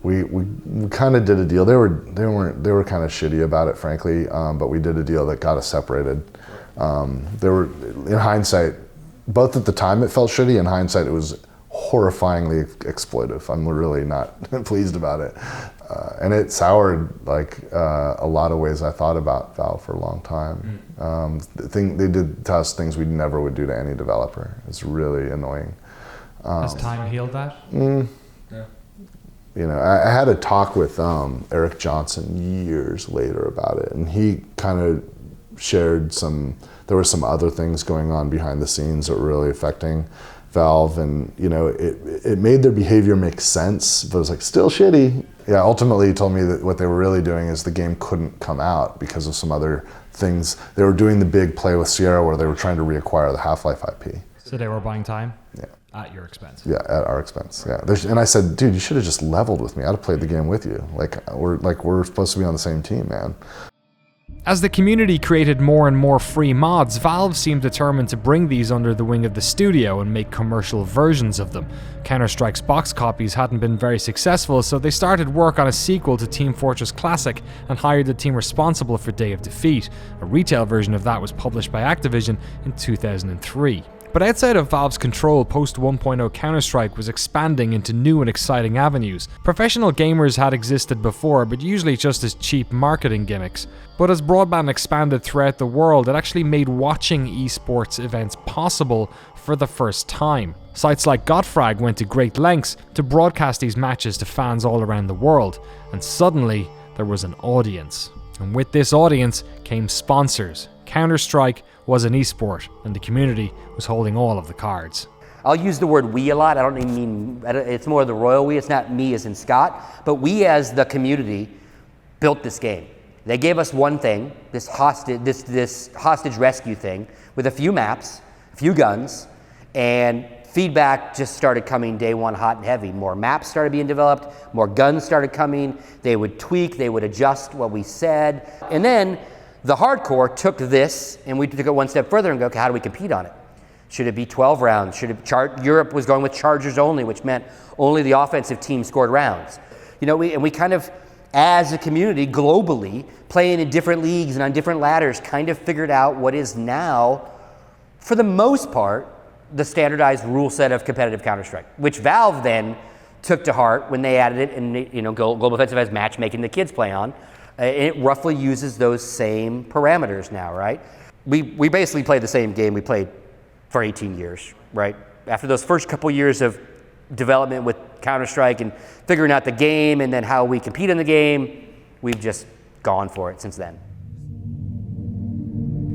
S6: We kind of did a deal. They were kind of shitty about it, frankly, but we did a deal that got us separated. They were, in hindsight, both at the time it felt shitty, in hindsight it was horrifyingly exploitive. I'm really not pleased about it. And it soured like a lot of ways I thought about Valve for a long time. They did to us things we never would do to any developer. It's really annoying.
S2: Has time healed that?
S6: Yeah. You know, I had a talk with Eric Johnson years later about it, and he kind of shared there were some other things going on behind the scenes that were really affecting Valve, and you know, it made their behavior make sense, but it was like still shitty. Yeah, ultimately he told me that what they were really doing is the game couldn't come out because of some other things. They were doing the big play with Sierra where they were trying to reacquire the Half-Life IP.
S2: So they were buying time?
S6: Yeah.
S2: At your expense?
S6: Yeah, at our expense, yeah. And I said, dude, you should have just leveled with me. I'd have played the game with you. Like we're supposed to be on the same team, man.
S2: As the community created more and more free mods, Valve seemed determined to bring these under the wing of the studio and make commercial versions of them. Counter-Strike's box copies hadn't been very successful, so they started work on a sequel to Team Fortress Classic and hired the team responsible for Day of Defeat. A retail version of that was published by Activision in 2003. But outside of Valve's control, post 1.0 Counter-Strike was expanding into new and exciting avenues. Professional gamers had existed before, but usually just as cheap marketing gimmicks. But as broadband expanded throughout the world, it actually made watching esports events possible for the first time. Sites like Godfrag went to great lengths to broadcast these matches to fans all around the world, and suddenly there was an audience. And with this audience came sponsors. Counter-Strike was an esport, and the community was holding all of the cards.
S4: I'll use the word we a lot. I don't even mean, it's more the royal we. It's not me as in Scott, but we as the community built this game. They gave us one thing, this hostage rescue thing, with a few maps, a few guns, and feedback just started coming day one hot and heavy. More maps started being developed, more guns started coming. They would tweak, they would adjust what we said. And then the hardcore took this, and we took it one step further and go, okay, how do we compete on it? Should it be 12 rounds? Should it Europe was going with chargers only, which meant only the offensive team scored rounds. You know, we kind of, as a community globally, playing in different leagues and on different ladders, kind of figured out what is now, for the most part, the standardized rule set of competitive Counter-Strike, which Valve then took to heart when they added it in, you know, Global Offensive as matchmaking the kids play on. It roughly uses those same parameters now, right? We basically played the same game we played for 18 years, right? After those first couple years of development with Counter-Strike and figuring out the game and then how we compete in the game, we've just gone for it since then.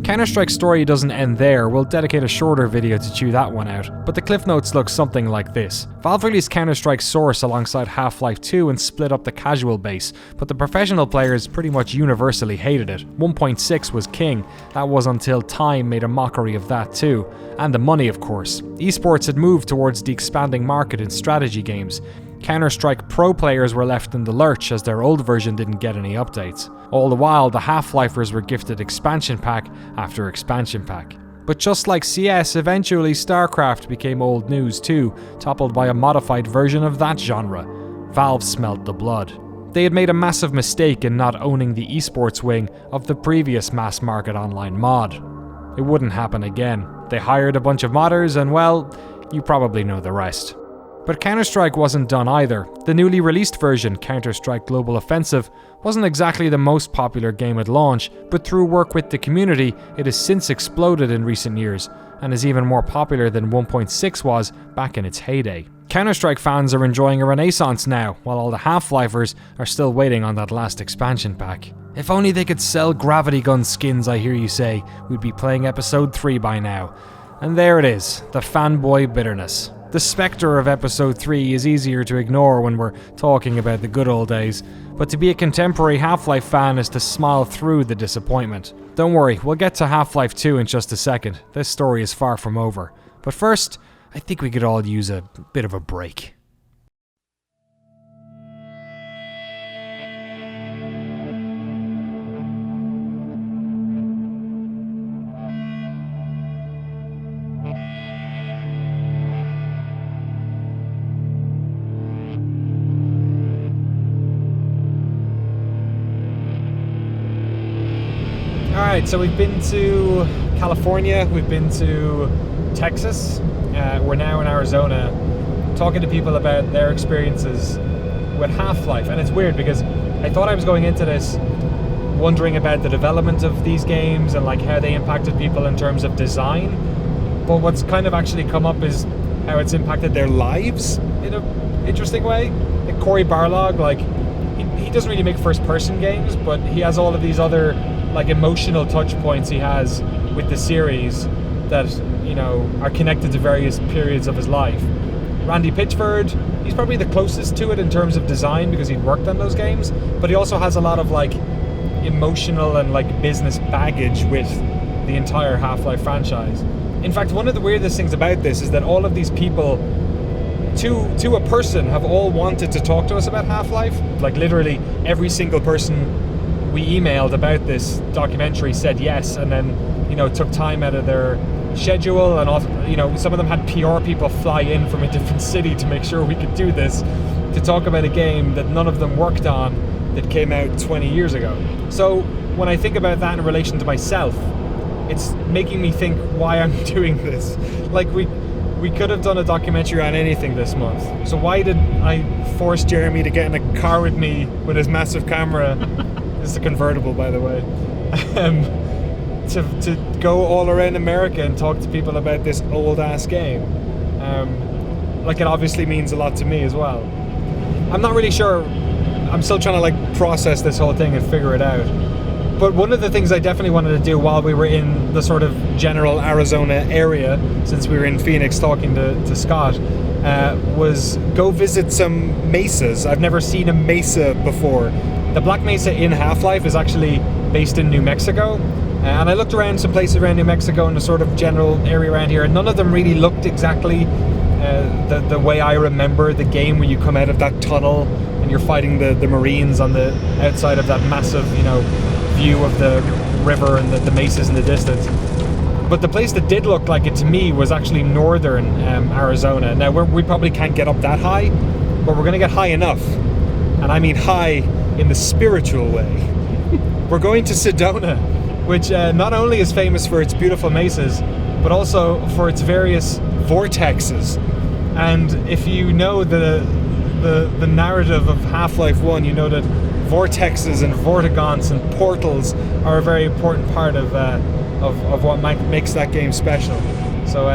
S2: Counter-Strike's story doesn't end there. We'll dedicate a shorter video to chew that one out, but the cliff notes look something like this. Valve released Counter-Strike Source alongside Half-Life 2 and split up the casual base, but the professional players pretty much universally hated it. 1.6 was king. That was until time made a mockery of that too. And the money, of course. Esports had moved towards the expanding market in strategy games. Counter-Strike Pro players were left in the lurch as their old version didn't get any updates. All the while, the Half-Lifers were gifted expansion pack after expansion pack. But just like CS, eventually StarCraft became old news too, toppled by a modified version of that genre. Valve smelled the blood. They had made a massive mistake in not owning the esports wing of the previous mass market online mod. It wouldn't happen again. They hired a bunch of modders and, well, you probably know the rest. But Counter-Strike wasn't done either. The newly released version, Counter-Strike Global Offensive, wasn't exactly the most popular game at launch, but through work with the community, it has since exploded in recent years, and is even more popular than 1.6 was back in its heyday. Counter-Strike fans are enjoying a renaissance now, while all the Half-Lifers are still waiting on that last expansion pack. If only they could sell gravity gun skins, I hear you say, we'd be playing episode 3 by now. And there it is, the fanboy bitterness. The spectre of episode 3 is easier to ignore when we're talking about the good old days, but to be a contemporary Half-Life fan is to smile through the disappointment. Don't worry, we'll get to Half-Life 2 in just a second. This story is far from over. But first, I think we could all use a bit of a break. Alright, so we've been to California, we've been to Texas, we're now in Arizona, talking to people about their experiences with Half-Life. And it's weird because I thought I was going into this wondering about the development of these games and like how they impacted people in terms of design. But what's kind of actually come up is how it's impacted their lives in an interesting way. Like Cory Barlog, like he doesn't really make first-person games, but he has all of these other like emotional touch points he has with the series that, you know, are connected to various periods of his life. Randy Pitchford, he's probably the closest to it in terms of design because he'd worked on those games, but he also has a lot of like emotional and like business baggage with the entire Half-Life franchise. In fact, one of the weirdest things about this is that all of these people, to a person, have all wanted to talk to us about Half-Life. Like literally every single person we emailed about this documentary said yes, and then, you know, took time out of their schedule, and also, you know, some of them had PR people fly in from a different city to make sure we could do this, to talk about a game that none of them worked on that came out 20 years ago. So when I think about that in relation to myself, it's making me think why I'm doing this. Like, we could have done a documentary on anything this month. So why did I force Jeremy to get in a car with me with his massive camera? This is a convertible, by the way. To go all around America and talk to people about this old ass game. Like, it obviously means a lot to me as well. I'm not really sure. I'm still trying to like process this whole thing and figure it out. But one of the things I definitely wanted to do while we were in the sort of general Arizona area, since we were in Phoenix talking to Scott, was go visit some mesas. I've never seen a mesa before. The Black Mesa in Half-Life is actually based in New Mexico. And I looked around some places around New Mexico and the sort of general area around here, and none of them really looked exactly the way I remember the game, where you come out of that tunnel and you're fighting the Marines on the outside of that massive, you know, view of the river and the mesas in the distance. But the place that did look like it to me was actually northern Arizona. Now, we probably can't get up that high, but we're going to get high enough. And I mean high in the spiritual way. We're going to Sedona, which not only is famous for its beautiful mesas, but also for its various vortexes. And if you know the narrative of Half-Life 1, you know that vortexes and vortigons and portals are a very important part of what makes that game special. So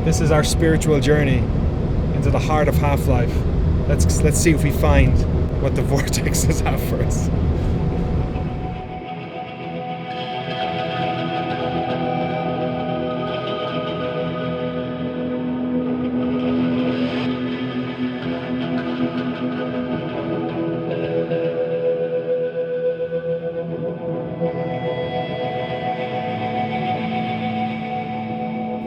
S2: this is our spiritual journey into the heart of Half-Life. Let's see if we find what the vortexes have for us.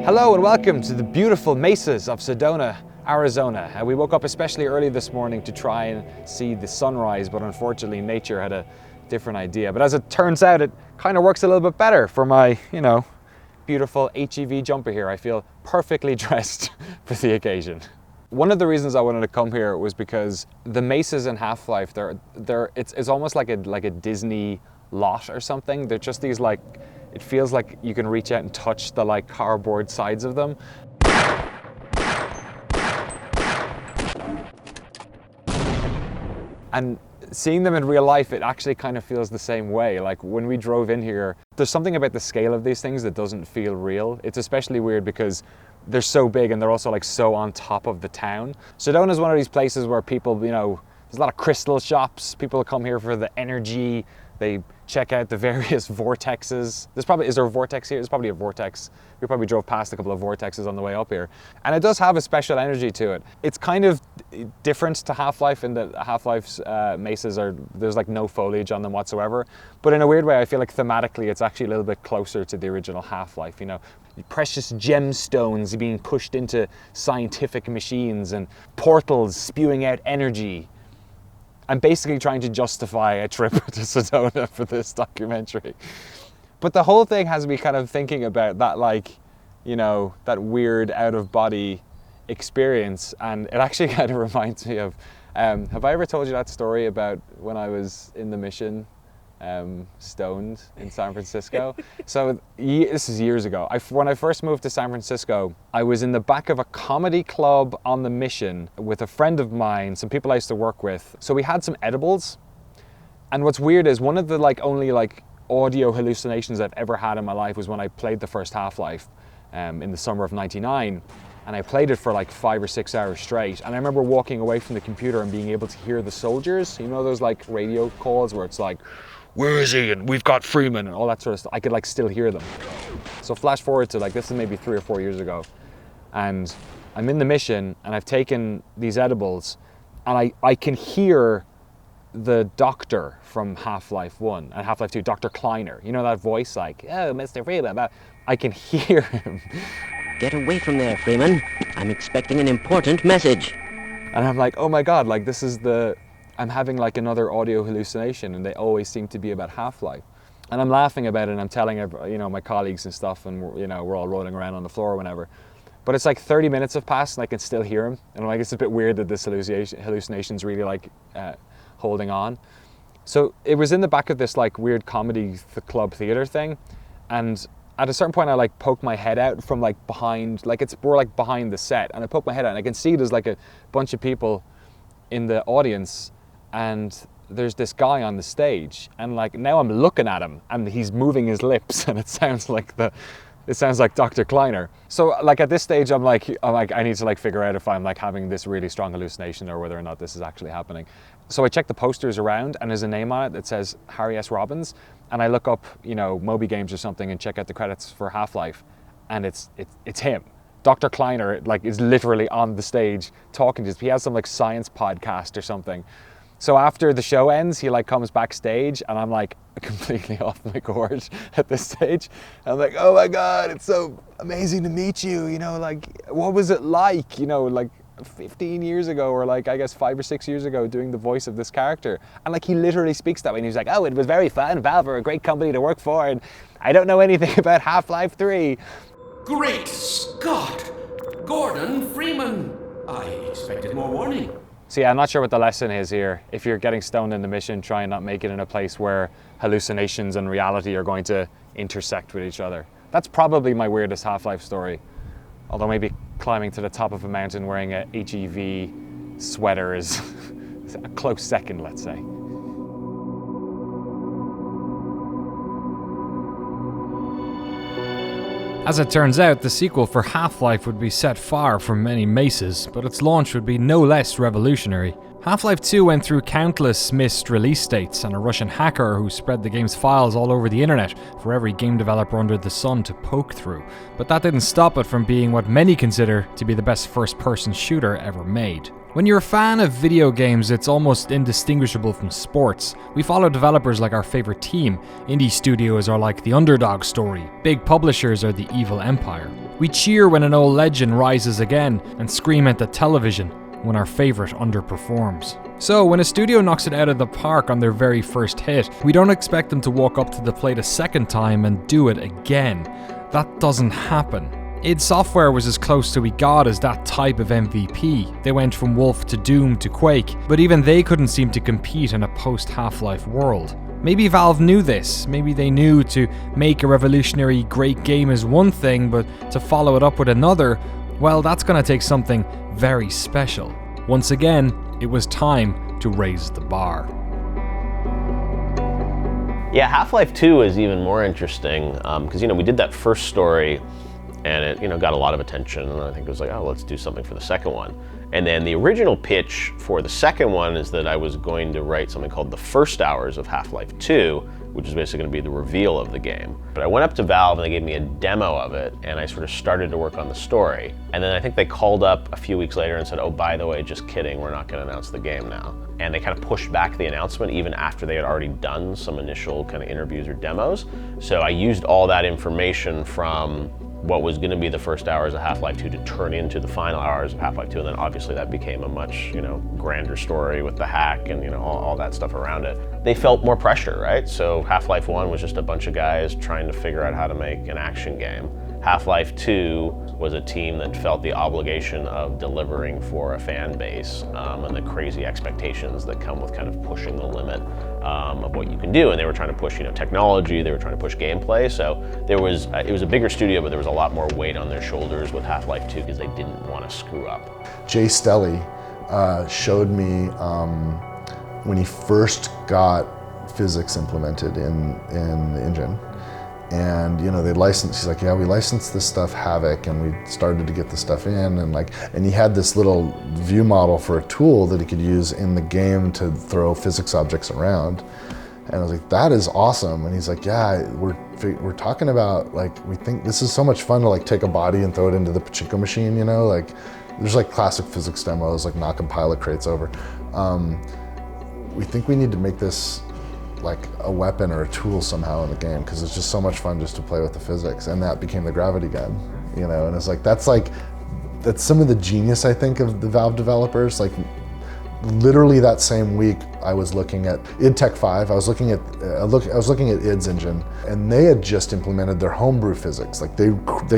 S2: Hello and welcome to the beautiful mesas of Sedona, Arizona. We woke up especially early this morning to try and see the sunrise, but unfortunately nature had a different idea. But as it turns out, it kind of works a little bit better for my, you know, beautiful HEV jumper here. I feel perfectly dressed for the occasion. One of the reasons I wanted to come here was because the mesas in Half-Life, it's almost like a Disney lot or something. They're just these like, it feels like you can reach out and touch the like cardboard sides of them. And seeing them in real life, it actually kind of feels the same way. Like when we drove in here, there's something about the scale of these things that doesn't feel real. It's especially weird because they're so big and they're also like so on top of the town. Sedona is one of these places where people, you know, there's a lot of crystal shops. People come here for the energy. They check out the various vortexes. Is there a vortex here? There's probably a vortex. We probably drove past a couple of vortexes on the way up here. And it does have a special energy to it. It's kind of different to Half-Life in that Half-Life's mesas there's like no foliage on them whatsoever. But in a weird way, I feel like thematically, it's actually a little bit closer to the original Half-Life, you know. Precious gemstones being pushed into scientific machines and portals spewing out energy. I'm basically trying to justify a trip to Sedona for this documentary. But the whole thing has me kind of thinking about that, like, you know, that weird out-of-body experience. And it actually kind of reminds me of, have I ever told you that story about when I was in the mission, stoned in San Francisco? So this is years ago. When I first moved to San Francisco, I was in the back of a comedy club on the mission with a friend of mine, some people I used to work with. So we had some edibles. And what's weird is one of the only audio hallucinations I've ever had in my life was when I played the first Half-Life in the summer of '99. And I played it for like 5 or 6 hours straight. And I remember walking away from the computer and being able to hear the soldiers. You know those like radio calls where it's like, where is he? And we've got Freeman and all that sort of stuff. I could like still hear them. So flash forward to like, this is maybe 3 or 4 years ago. And I'm in the mission and I've taken these edibles and I can hear the doctor from Half-Life 1 and Half-Life 2, Dr. Kleiner. You know that voice like, oh, Mr. Freeman. I can hear him.
S9: Get away from there, Freeman. I'm expecting an important message.
S2: And I'm like, oh my God, like this is the I'm having like another audio hallucination, and they always seem to be about Half-Life. And I'm laughing about it, and I'm telling my colleagues and stuff, and we're all rolling around on the floor or whenever. But it's like 30 minutes have passed, and I can still hear him. And I'm like, it's a bit weird that this hallucination's really like holding on. So it was in the back of this like weird comedy club theater thing, and at a certain point I like poke my head out from like behind, like we're like behind the set, and I poke my head out and I can see there's like a bunch of people in the audience, and there's this guy on the stage, and like now I'm looking at him and he's moving his lips, and it sounds like Dr. Kleiner. So like at this stage I'm like I need to like figure out if I'm like having this really strong hallucination or whether or not this is actually happening. So I check the posters around, and there's a name on it that says Harry S. Robbins, and I look up Moby Games or something and check out the credits for Half-Life, and it's him. Dr. Kleiner like is literally on the stage talking to us. He has some like science podcast or something. So after the show ends, he like comes backstage, and I'm like completely off my gourd at this stage. I'm like, oh my God, it's so amazing to meet you. Like, what was it like? Like 15 years ago, or like I guess 5 or 6 years ago, doing the voice of this character. And like he literally speaks that way, and he's like, oh, it was very fun. Valve are a great company to work for, and I don't know anything about Half-Life 3.
S10: Great Scott! Gordon Freeman! I expected more warning.
S2: So yeah, I'm not sure what the lesson is here. If you're getting stoned in the mission, try and not make it in a place where hallucinations and reality are going to intersect with each other. That's probably my weirdest Half-Life story. Although maybe climbing to the top of a mountain wearing a HEV sweater is a close second, let's say. As it turns out, the sequel for Half-Life would be set far from many maces, but its launch would be no less revolutionary. Half-Life 2 went through countless missed release dates, and a Russian hacker who spread the game's files all over the internet for every game developer under the sun to poke through. But that didn't stop it from being what many consider to be the best first-person shooter ever made. When you're a fan of video games, it's almost indistinguishable from sports. We follow developers like our favorite team. Indie studios are like the underdog story. Big publishers are the evil empire. We cheer when an old legend rises again, and scream at the television when our favorite underperforms. So when a studio knocks it out of the park on their very first hit, we don't expect them to walk up to the plate a second time and do it again. That doesn't happen. id Software was as close to we got as that type of MVP. They went from Wolf to Doom to Quake, but even they couldn't seem to compete in a post-Half-Life world. Maybe Valve knew this. Maybe they knew to make a revolutionary great game is one thing, but to follow it up with another, well, that's gonna take something very special. Once again, it was time to raise the bar.
S8: Yeah, Half-Life 2 is even more interesting because we did that first story, and it got a lot of attention, and I think it was like, oh, let's do something for the second one. And then the original pitch for the second one is that I was going to write something called The First Hours of Half-Life 2, which is basically going to be the reveal of the game. But I went up to Valve and they gave me a demo of it, and I sort of started to work on the story. And then I think they called up a few weeks later and said, oh, by the way, just kidding, we're not going to announce the game now. And they kind of pushed back the announcement even after they had already done some initial kind of interviews or demos. So I used all that information from what was going to be the first hours of Half-Life 2 to turn into the final hours of Half-Life 2, and then obviously that became a much, grander story with the hack and, all that stuff around it. They felt more pressure, right? So Half-Life 1 was just a bunch of guys trying to figure out how to make an action game. Half-Life 2 was a team that felt the obligation of delivering for a fan base and the crazy expectations that come with kind of pushing the limit of what you can do. And they were trying to push, technology, they were trying to push gameplay. So it was a bigger studio, but there was a lot more weight on their shoulders with Half-Life 2 because they didn't want to screw up.
S6: Jay Stelly showed me when he first got physics implemented in the engine. And they licensed, he's like, yeah, we licensed this stuff Havoc, and we started to get the stuff in, and he had this little view model for a tool that he could use in the game to throw physics objects around. And I was like, that is awesome. And he's like, yeah, we're talking about, we think this is so much fun to take a body and throw it into the pachinko machine, there's classic physics demos, knocking pilot crates over. We think we need to make this a weapon or a tool somehow in the game, because it's just so much fun just to play with the physics, and that became the gravity gun, and it's that's some of the genius, I think, of the Valve developers. literally that same week, I was looking at id Tech 5. I was looking at id's engine, and they had just implemented their homebrew physics. Like they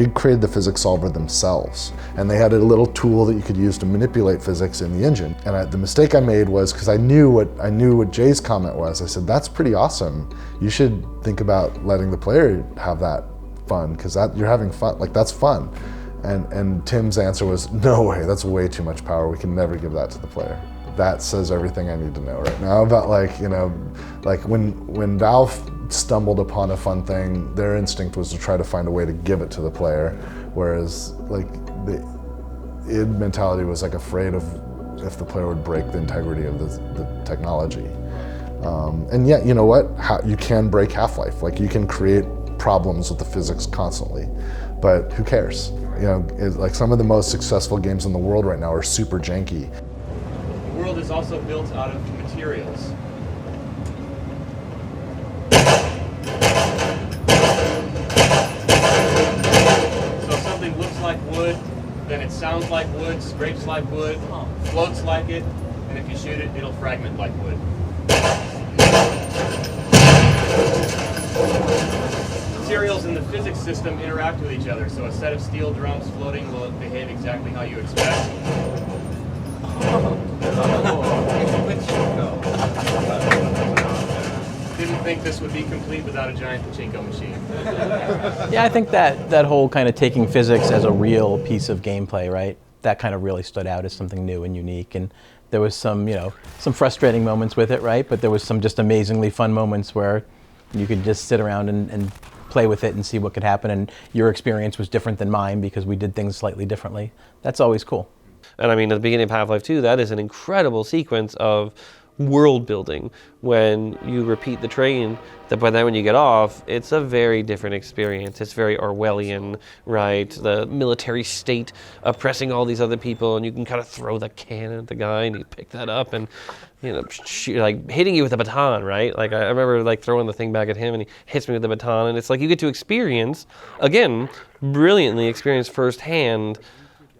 S6: created the physics solver themselves, and they had a little tool that you could use to manipulate physics in the engine. And the mistake I made was, because I knew what Jay's comment was. I said, that's pretty awesome. You should think about letting the player have that fun, because you're having fun. Like, that's fun. And Tim's answer was, no way, that's way too much power. We can never give that to the player. That says everything I need to know right now about, like, you know, like when Valve stumbled upon a fun thing, their instinct was to try to find a way to give it to the player, whereas like the id mentality was like afraid of if the player would break the integrity of the technology. And yet, you know what? You can break Half-Life. Like, you can create problems with the physics constantly, but who cares? You know, like some of the most successful games in the world right now are super janky.
S2: The world is also built out of materials. So if something looks like wood, then it sounds like wood, scrapes like wood, floats like it, and if you shoot it, it'll fragment like wood. Materials in the physics system interact with each other, so a set of steel drums floating will behave exactly how you expect. Didn't think this would be complete without a giant pachinko machine.
S5: Yeah, I think that whole kind of taking physics as a real piece of gameplay, right? That kind of really stood out as something new and unique. And there was some, you know, some frustrating moments with it, right? But there was some just amazingly fun moments where you could just sit around and play with it and see what could happen. And your experience was different than mine because we did things slightly differently. That's always cool.
S3: And I mean, at the beginning of Half-Life 2, that is an incredible sequence of world building. When you repeat the train, that by then when you get off, it's a very different experience. It's very Orwellian, right? The military state oppressing all these other people, and you can kind of throw the cannon at the guy, and you pick that up, and you know, like hitting you with a baton, right? Like I remember like throwing the thing back at him, and he hits me with the baton, and it's like you get to experience, again, brilliantly experience firsthand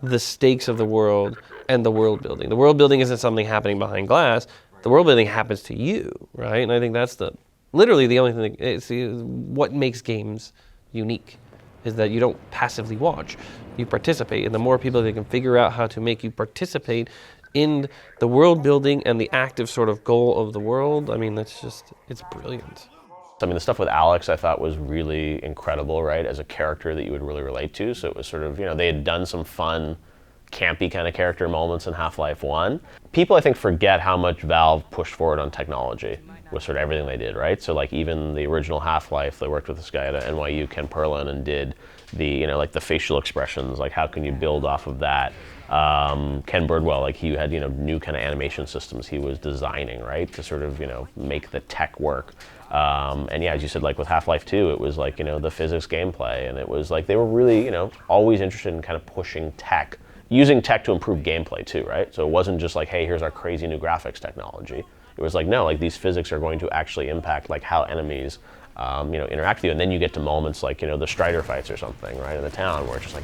S3: the stakes of the world and the world building. The world building isn't something happening behind glass. The world building happens to you, right? And I think that's literally the only thing is what makes games unique, is that you don't passively watch, you participate. And the more people that can figure out how to make you participate in the world building and the active sort of goal of the world, I mean, it's brilliant.
S8: I mean, the stuff with Alex I thought was really incredible, right? As a character that you would really relate to. So it was sort of, you know, they had done some fun, campy kind of character moments in Half-Life 1. People, I think, forget how much Valve pushed forward on technology with sort of everything they did, right? So like even the original Half-Life, they worked with this guy at NYU, Ken Perlin, and did the, you know, like the facial expressions, like how can you build off of that? Ken Birdwell, like he had, you know, new kind of animation systems he was designing, right? To sort of, you know, make the tech work. And yeah, as you said, like with Half-Life 2, it was like, you know, the physics gameplay, and it was like they were really, you know, always interested in kind of pushing tech, using tech to improve gameplay too, right? So it wasn't just like, hey, here's our crazy new graphics technology. It was like, no, like these physics are going to actually impact like how enemies, you know, interact with you. And then you get to moments like, you know, the Strider fights or something, right, in the town, where it's just like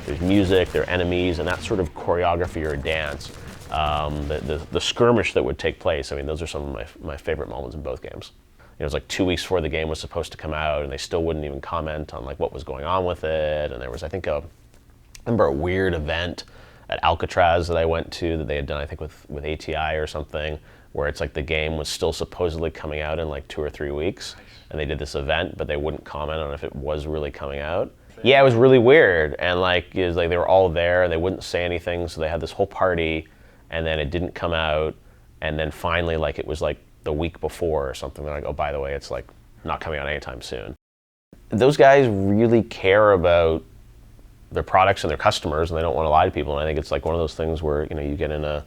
S8: there's music, there are enemies, and that sort of choreography or dance, the skirmish that would take place. I mean, those are some of my favorite moments in both games. It was like 2 weeks before the game was supposed to come out, and they still wouldn't even comment on like what was going on with it. And there was, I think, I remember a weird event at Alcatraz that I went to that they had done, I think, with ATI or something, where it's like the game was still supposedly coming out in like 2 or 3 weeks, and they did this event, but they wouldn't comment on if it was really coming out. Yeah, it was really weird, and like it was like they were all there and they wouldn't say anything, so they had this whole party, and then it didn't come out, and then finally, like it was like the week before or something, they're like, oh, by the way, it's like not coming out anytime soon. Those guys really care about their products and their customers, and they don't want to lie to people. And I think it's like one of those things where, you know, you get in a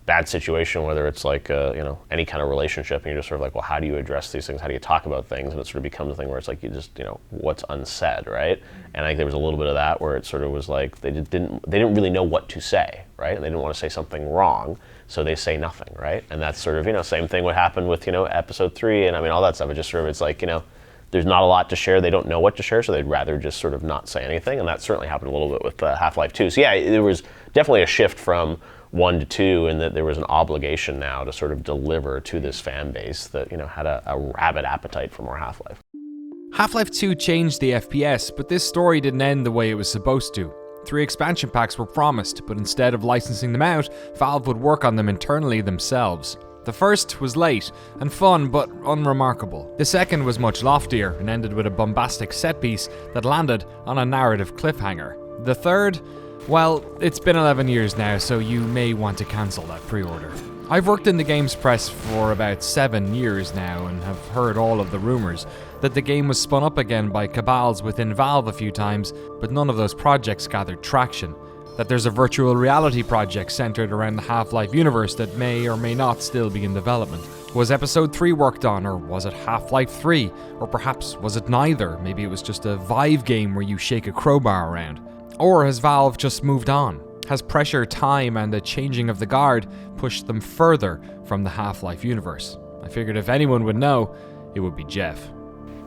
S8: bad situation, whether it's like, you know, any kind of relationship, and you're just sort of like, well, how do you address these things? How do you talk about things? And it sort of becomes a thing where it's like, you just, you know, what's unsaid, right? And I think there was a little bit of that where it sort of was like, they didn't really know what to say, right? And they didn't want to say something wrong, so they say nothing, right? And that's sort of, you know, same thing what happened with, you know, episode 3, and I mean, all that stuff. It just sort of, it's like, you know, there's not a lot to share. They don't know what to share, so they'd rather just sort of not say anything. And that certainly happened a little bit with Half-Life 2. So yeah, there was definitely a shift from 1 to 2, and that there was an obligation now to sort of deliver to this fan base that, you know, had a rabid appetite for more Half-Life.
S2: Half-Life 2 changed the FPS, but this story didn't end the way it was supposed to. 3 expansion packs were promised, but instead of licensing them out, Valve would work on them internally themselves. The first was late and fun but unremarkable. The second was much loftier and ended with a bombastic set piece that landed on a narrative cliffhanger. The third, well, it's been 11 years now, so you may want to cancel that pre-order. I've worked in the games press for about 7 years now and have heard all of the rumours that the game was spun up again by cabals within Valve a few times, but none of those projects gathered traction. That there's a virtual reality project centered around the Half-Life universe that may or may not still be in development. Was Episode 3 worked on, or was it Half-Life 3? Or perhaps was it neither? Maybe it was just a Vive game where you shake a crowbar around. Or has Valve just moved on? Has pressure, time, and the changing of the guard pushed them further from the Half-Life universe? I figured if anyone would know, it would be Jeff.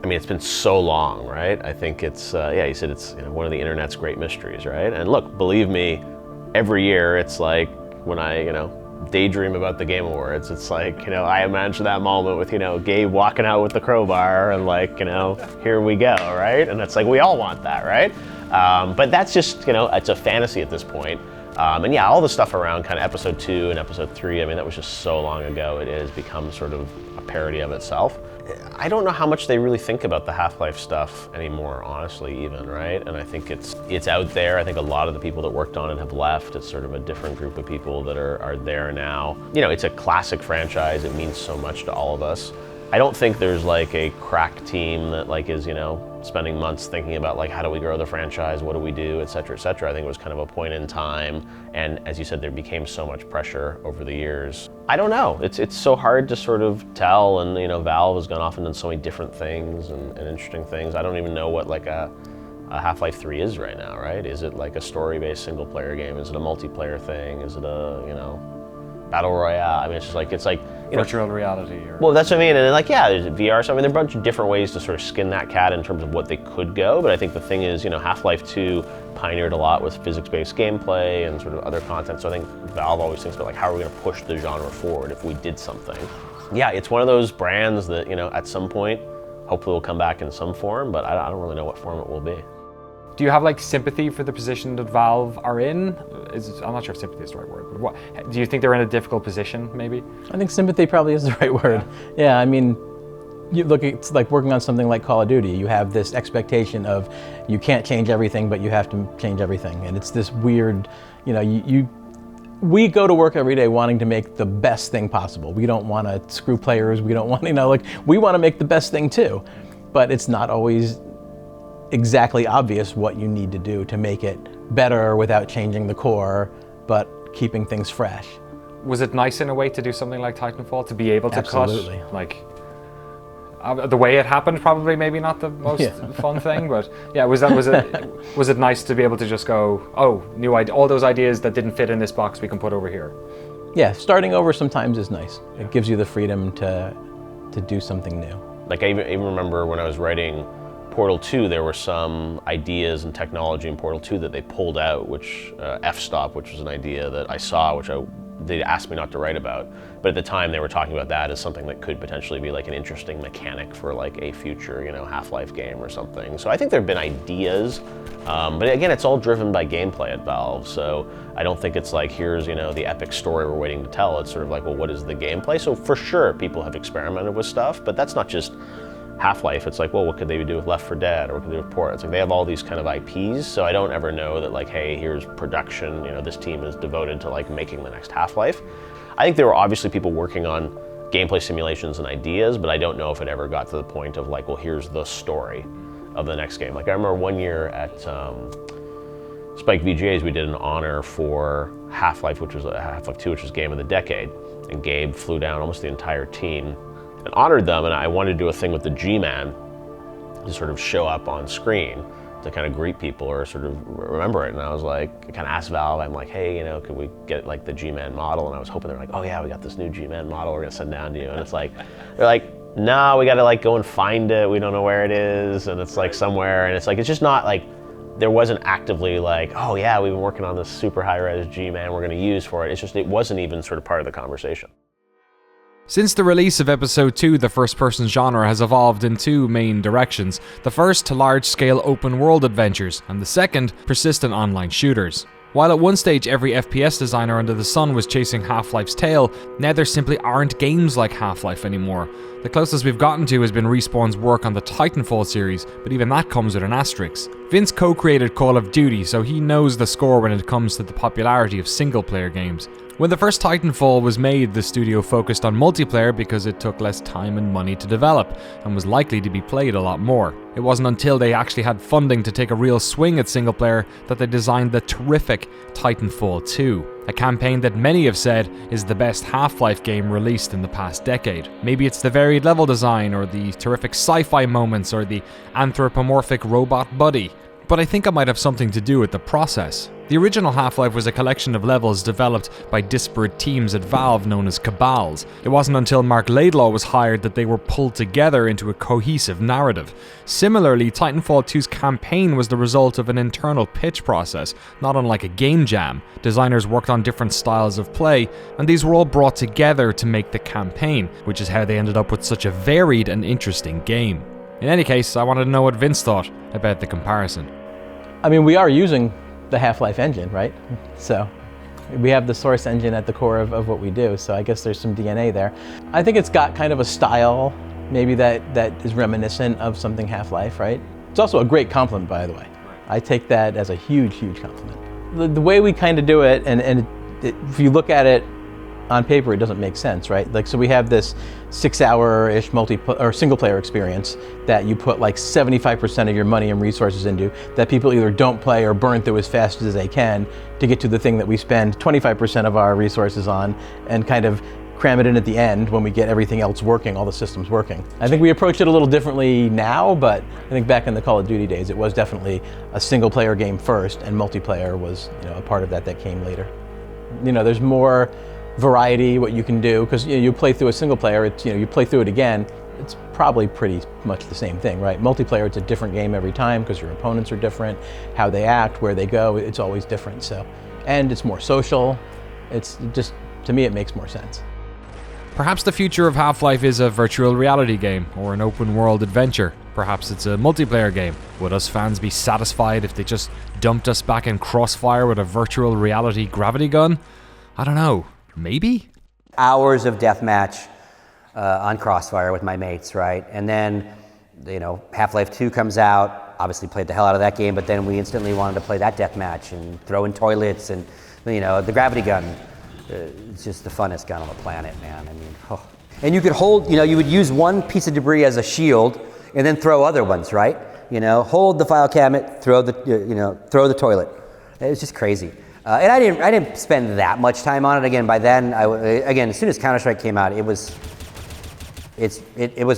S8: I mean, it's been so long, right? I think it's, yeah, you said it's, you know, one of the internet's great mysteries, right? And look, believe me, every year it's like when I, you know, daydream about the Game Awards, it's like, you know, I imagine that moment with, you know, Gabe walking out with the crowbar and like, you know, here we go, right? And it's like, we all want that, right? But that's just, you know, it's a fantasy at this point. And yeah, all the stuff around kind of Episode 2 and Episode 3, I mean, that was just so long ago, it has become sort of a parody of itself. I don't know how much they really think about the Half-Life stuff anymore, honestly, even, right? And I think it's out there. I think a lot of the people that worked on it have left. It's sort of a different group of people that are there now. You know, it's a classic franchise. It means so much to all of us. I don't think there's like a crack team that like is, you know, spending months thinking about like how do we grow the franchise, what do we do, et cetera, et cetera. I think it was kind of a point in time, and as you said, there became so much pressure over the years. I don't know, it's so hard to sort of tell, and you know, Valve has gone off and done so many different things and interesting things. I don't even know what like a Half-Life 3 is right now, right? Is it like a story-based single-player game? Is it a multiplayer thing? Is it a, you know, battle royale? I mean, it's like, you know,
S2: Virtual reality. Or...
S8: Well, that's what I mean, and like, yeah, there's VR, so I mean, there are a bunch of different ways to sort of skin that cat in terms of what they could go, but I think the thing is, you know, Half-Life 2 pioneered a lot with physics-based gameplay and sort of other content, so I think Valve always thinks about like, how are we gonna push the genre forward if we did something? Yeah, it's one of those brands that, you know, at some point, hopefully will come back in some form, but I don't really know what form it will be.
S2: Do you have like sympathy for the position that Valve are in? I'm not sure if sympathy is the right word, but what, do you think they're in a difficult position, maybe?
S5: I think sympathy probably is the right word. Yeah, I mean, you look, it's like working on something like Call of Duty. You have this expectation of you can't change everything, but you have to change everything. And it's this weird, you know, we go to work every day wanting to make the best thing possible. We don't want to screw players. We don't want, you know, like, we want to make the best thing too. But it's not always exactly obvious what you need to do to make it better without changing the core, but keeping things fresh.
S2: Was it nice in a way to do something like Titanfall, to be able to
S5: Absolutely.
S2: cut, like, the way it happened, probably maybe not the most fun thing, but yeah, was it nice to be able to just go, oh, new idea, all those ideas that didn't fit in this box we can put over here?
S5: Yeah, starting over sometimes is nice. It gives you the freedom to do something new.
S8: Like I even remember when I was writing Portal 2, there were some ideas and technology in Portal 2 that they pulled out, which f-stop, which was an idea that I saw, which they asked me not to write about. But at the time they were talking about that as something that could potentially be like an interesting mechanic for like a future, you know, Half-Life game or something. So I think there have been ideas, but again, it's all driven by gameplay at Valve. So I don't think it's like, here's, you know, the epic story we're waiting to tell. It's sort of like, well, what is the gameplay? So for sure, people have experimented with stuff, but that's not just Half-Life. It's like, well, what could they do with Left 4 Dead, or what could they do with Portal? It's like they have all these kind of IPs, so I don't ever know that like, hey, here's production, you know, this team is devoted to like making the next Half-Life. I think there were obviously people working on gameplay simulations and ideas, but I don't know if it ever got to the point of like, well, here's the story of the next game. Like I remember one year at Spike VGAs, we did an honor for Half-Life, which was Half-Life 2, which was Game of the Decade, and Gabe flew down almost the entire team and honored them, and I wanted to do a thing with the G-Man to sort of show up on screen to kind of greet people or sort of remember it. And I was like, I kind of asked Valve, I'm like, hey, you know, could we get like the G-Man model? And I was hoping they're like, oh yeah, we got this new G-Man model we're gonna send down to you. And it's like, they're like, no, we gotta like go and find it. We don't know where it is. And it's like somewhere, and it's like, it's just not like there wasn't actively like, oh yeah, we've been working on this super high-res G-Man we're going to use for it. It's just, it wasn't even sort of part of the conversation.
S2: Since the release of Episode 2, the first-person genre has evolved in two main directions. The first to large-scale open-world adventures, and the second, persistent online shooters. While at one stage every FPS designer under the sun was chasing Half-Life's tail, now there simply aren't games like Half-Life anymore. The closest we've gotten to has been Respawn's work on the Titanfall series, but even that comes with an asterisk. Vince co-created Call of Duty, so he knows the score when it comes to the popularity of single-player games. When the first Titanfall was made, the studio focused on multiplayer because it took less time and money to develop, and was likely to be played a lot more. It wasn't until they actually had funding to take a real swing at single player that they designed the terrific Titanfall 2, a campaign that many have said is the best Half-Life game released in the past decade. Maybe it's the varied level design, or the terrific sci-fi moments, or the anthropomorphic robot buddy, but I think it might have something to do with the process. The original Half-Life was a collection of levels developed by disparate teams at Valve known as Cabals. It wasn't until Mark Laidlaw was hired that they were pulled together into a cohesive narrative. Similarly, Titanfall 2's campaign was the result of an internal pitch process, not unlike a game jam. Designers worked on different styles of play, and these were all brought together to make the campaign, which is how they ended up with such a varied and interesting game. In any case, I wanted to know what Vince thought about the comparison.
S5: I mean, we are using the Half-Life engine, right? So we have the source engine at the core of what we do, so I guess there's some DNA there. I think it's got kind of a style maybe that is reminiscent of something Half-Life, right? It's also a great compliment, by the way. I take that as a huge, huge compliment. The way we kind of do it, and if you look at it on paper, it doesn't make sense, right? Like, so we have this 6-hour-ish single-player experience that you put like 75% of your money and resources into, that people either don't play or burn through as fast as they can to get to the thing that we spend 25% of our resources on, and kind of cram it in at the end when we get everything else working, all the systems working. I think we approach it a little differently now, but I think back in the Call of Duty days, it was definitely a single-player game first, and multiplayer was, a part of that came later. There's more variety, what you can do, because you play through a single player, it's you play through it again, it's probably pretty much the same thing, right? Multiplayer, it's a different game every time because your opponents are different, how they act, where they go, it's always different. So, and it's more social. It's just, to me, it makes more sense.
S2: Perhaps the future of Half-Life is a virtual reality game, or an open world adventure. Perhaps it's a multiplayer game. Would us fans be satisfied if they just dumped us back in Crossfire with a virtual reality gravity gun? I don't know. Maybe?
S4: Hours of deathmatch on Crossfire with my mates, right? And then, Half-Life 2 comes out, obviously played the hell out of that game, but then we instantly wanted to play that deathmatch and throw in toilets and, the gravity gun. It's just the funnest gun on the planet, man. I mean, oh. And you could hold, you would use one piece of debris as a shield and then throw other ones, right? Hold the file cabinet, throw the toilet. It was just crazy. And I didn't spend that much time on it. Again, by then, as soon as Counter-Strike came out, it was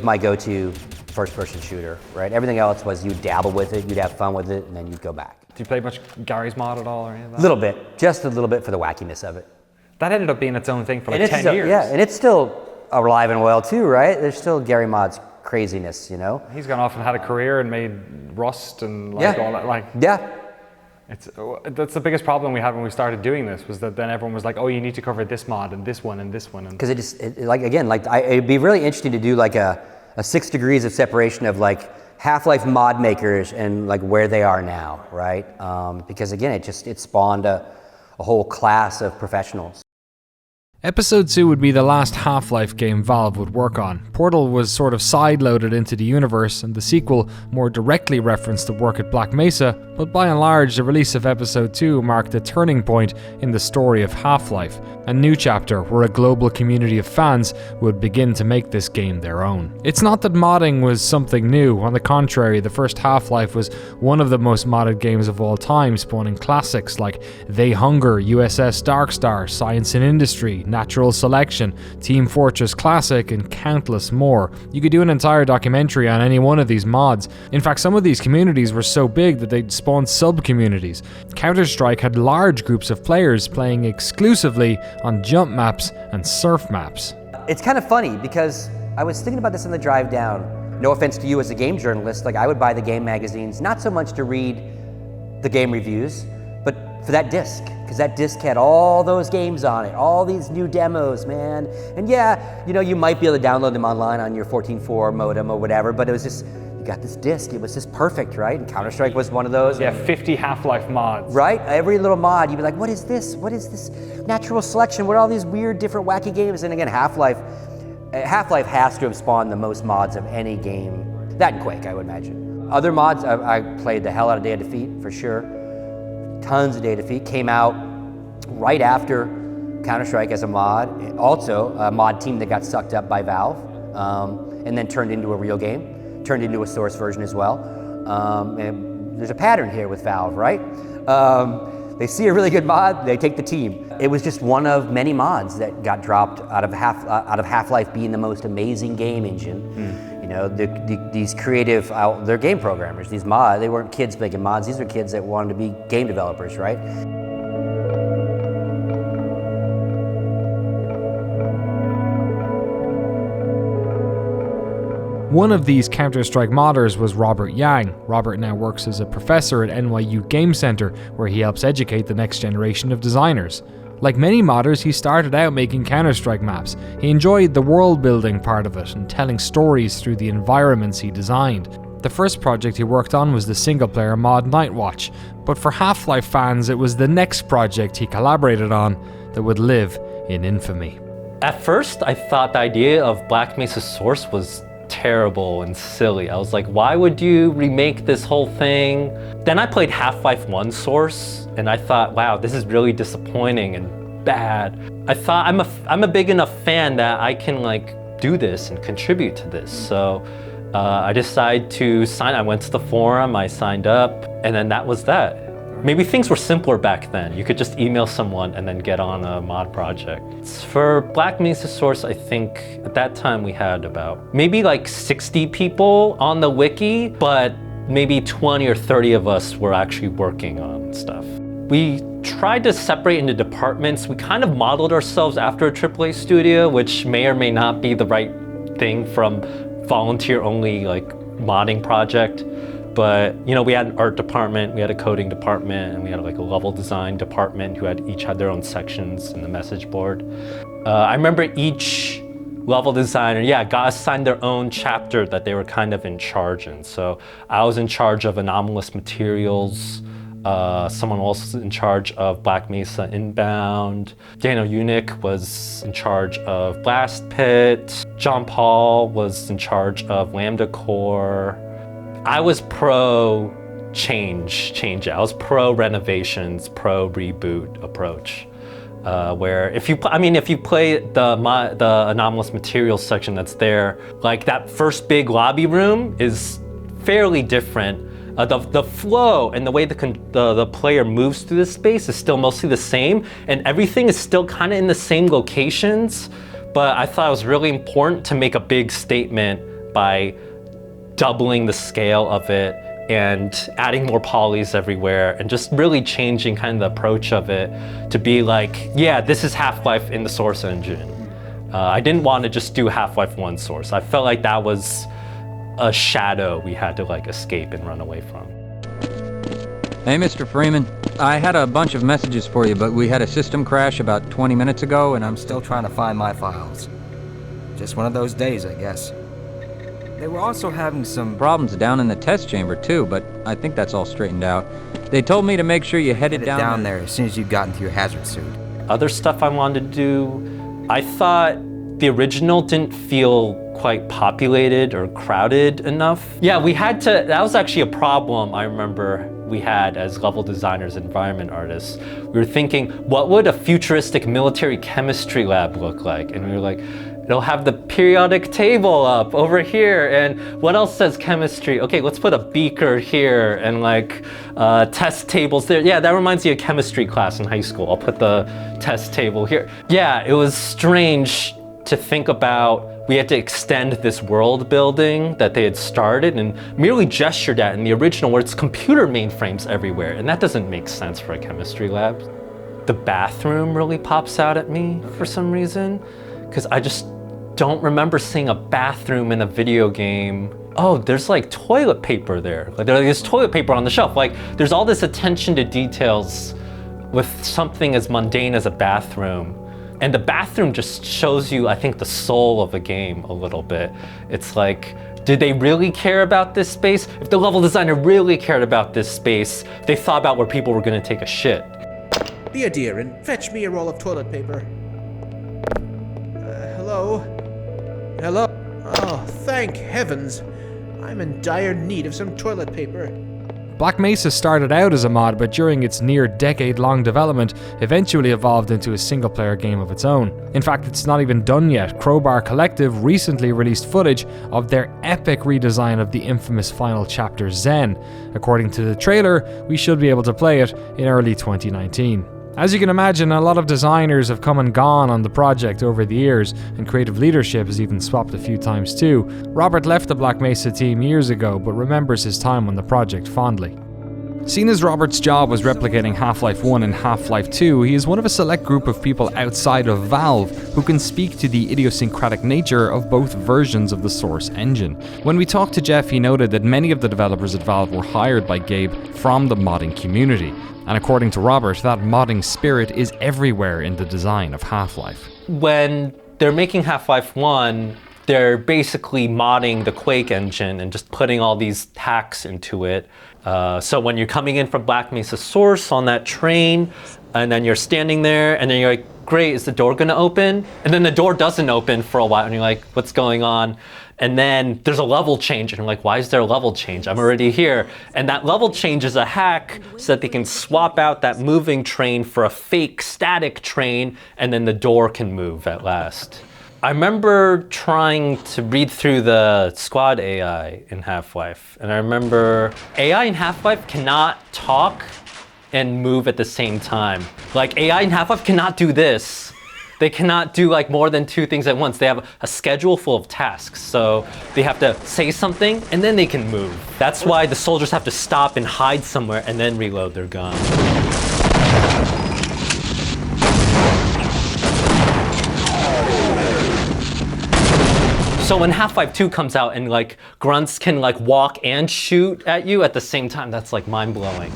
S4: my go-to first-person shooter, right? Everything else was you'd dabble with it, you'd have fun with it, and then you'd go back.
S11: Do you play much Gary's Mod at all or any of that?
S4: A little bit, just a little bit for the wackiness of it.
S11: That ended up being its own thing for like 10 years.
S4: Yeah, and it's still alive and well too, right? There's still Gary Mod's craziness,
S11: He's gone off and had a career and made Rust and all that.
S4: Yeah.
S11: That's the biggest problem we had when we started doing this, was that then everyone was like, oh, you need to cover this mod and this one and this one.
S4: Because it'd be really interesting to do like a 6 degrees of separation of like Half-Life mod makers and like where they are now, right? Because again, it spawned a whole class of professionals.
S2: Episode 2 would be the last Half-Life game Valve would work on. Portal was sort of side-loaded into the universe, and the sequel more directly referenced the work at Black Mesa, but by and large, the release of Episode 2 marked a turning point in the story of Half-Life, a new chapter where a global community of fans would begin to make this game their own. It's not that modding was something new, on the contrary, the first Half-Life was one of the most modded games of all time, spawning classics like They Hunger, USS Darkstar, Science and Industry, Natural Selection, Team Fortress Classic, and countless more. You could do an entire documentary on any one of these mods. In fact, some of these communities were so big that they'd spawned sub-communities. Counter-Strike had large groups of players playing exclusively on jump maps and surf maps.
S4: It's kind of funny because I was thinking about this on the drive down. No offense to you as a game journalist, like I would buy the game magazines, not so much to read the game reviews, but for that disc, because that disc had all those games on it, all these new demos, man. And yeah, you know, you might be able to download them online on your 14.4 modem or whatever, but it was just, you got this disc, it was just perfect, right? And Counter-Strike was one of those.
S11: Yeah, 50 Half-Life mods.
S4: Right? Every little mod, you'd be like, what is this? What is this natural selection? What are all these weird, different, wacky games? And again, Half-Life has to have spawned the most mods of any game. That and Quake, I would imagine. Other mods, I played the hell out of Day of Defeat, for sure. Tons of Day of Defeat. Came out right after Counter-Strike as a mod. Also, a mod team that got sucked up by Valve, and then turned into a real game, turned into a source version as well. And there's a pattern here with Valve, right? They see a really good mod, they take the team. It was just one of many mods that got dropped out of Half-Life being the most amazing game engine. You know, these creative, they're game programmers. These mods, they weren't kids making mods. These were kids that wanted to be game developers, right?
S2: One of these Counter-Strike modders was Robert Yang. Robert now works as a professor at NYU Game Center, where he helps educate the next generation of designers. Like many modders, he started out making Counter-Strike maps. He enjoyed the world-building part of it and telling stories through the environments he designed. The first project he worked on was the single-player mod Nightwatch, but for Half-Life fans, it was the next project he collaborated on that would live in infamy.
S12: At first, I thought the idea of Black Mesa Source was terrible and silly. I was like, why would you remake this whole thing? Then I played Half-Life 1 Source, and I thought, wow, this is really disappointing and bad. I thought, I'm a big enough fan that I can like do this and contribute to this. So I decided to sign. I went to the forum, I signed up, and then that was that. Maybe things were simpler back then. You could just email someone and then get on a mod project. For Black Mesa Source, I think at that time we had about maybe like 60 people on the wiki, but maybe 20 or 30 of us were actually working on stuff. We tried to separate into departments. We kind of modeled ourselves after a AAA studio, which may or may not be the right thing from volunteer-only like modding project. But you know, we had an art department, we had a coding department, and we had like a level design department who each had their own sections in the message board. I remember each level designer, got assigned their own chapter that they were kind of in charge in. So I was in charge of anomalous materials. Someone else was in charge of Black Mesa Inbound. Daniel Unick was in charge of Blast Pit. John Paul was in charge of Lambda Core. I was pro change. I was pro renovations, pro reboot approach. Where if you play the anomalous materials section that's there, like that first big lobby room is fairly different. The flow and the way the player moves through the space is still mostly the same, and everything is still kind of in the same locations. But I thought it was really important to make a big statement by doubling the scale of it and adding more polys everywhere and just really changing kind of the approach of it to be like, yeah, this is Half-Life in the source engine. I didn't want to just do Half-Life 1 source. I felt like that was a shadow we had to like escape and run away from.
S13: Hey, Mr. Freeman. I had a bunch of messages for you, but we had a system crash about 20 minutes ago, and I'm still trying to find my files. Just one of those days, I guess. They were also having some problems down in the test chamber, too, but I think that's all straightened out. They told me to make sure you headed down there as soon as you got into your hazard suit.
S12: Other stuff I wanted to do, I thought the original didn't feel quite populated or crowded enough. Yeah, we had to, that was actually a problem I remember we had as level designers, environment artists. We were thinking, what would a futuristic military chemistry lab look like? And we were like, it'll have the periodic table up over here, and what else says chemistry? Okay, let's put a beaker here, and like test tables there. Yeah, that reminds me of chemistry class in high school. I'll put the test table here. Yeah, it was strange to think about. We had to extend this world building that they had started and merely gestured at in the original, where it's computer mainframes everywhere, and that doesn't make sense for a chemistry lab. The bathroom really pops out at me for some reason, because I just don't remember seeing a bathroom in a video game oh, there's like toilet paper there. Like there's toilet paper on the shelf. Like there's all this attention to details with something as mundane as a bathroom. And the bathroom just shows you, I think, the soul of a game a little bit. It's like, did they really care about this space? If the level designer really cared about this space, they thought about where people were gonna take a shit.
S14: Be a dear and fetch me a roll of toilet paper. Hello? Hello? Oh, thank heavens. I'm in dire need of some toilet paper.
S2: Black Mesa started out as a mod, but during its near decade-long development, eventually evolved into a single-player game of its own. In fact, it's not even done yet. Crowbar Collective recently released footage of their epic redesign of the infamous final chapter Zen. According to the trailer, we should be able to play it in early 2019. As you can imagine, a lot of designers have come and gone on the project over the years, and creative leadership has even swapped a few times too. Robert left the Black Mesa team years ago, but remembers his time on the project fondly. Seen as Robert's job was replicating Half-Life 1 and Half-Life 2, he is one of a select group of people outside of Valve who can speak to the idiosyncratic nature of both versions of the Source engine. When we talked to Jeff, he noted that many of the developers at Valve were hired by Gabe from the modding community. And according to Robert, that modding spirit is everywhere in the design of Half-Life.
S12: When they're making Half-Life 1, they're basically modding the Quake engine and just putting all these hacks into it. So when you're coming in from Black Mesa Source on that train, and then you're standing there, and then you're like, great, is the door gonna open? And then the door doesn't open for a while, and you're like, what's going on? And then there's a level change, and you're like, why is there a level change? I'm already here. And that level change is a hack so that they can swap out that moving train for a fake static train, and then the door can move at last. I remember trying to read through the squad AI in Half-Life, and I remember AI in Half-Life cannot talk and move at the same time. Like AI in Half-Life cannot do this. They cannot do like more than 2 things at once. They have a schedule full of tasks, so they have to say something and then they can move. That's why the soldiers have to stop and hide somewhere and then reload their gun. So when Half-Life 2 comes out and like grunts can like walk and shoot at you at the same time, that's like mind-blowing.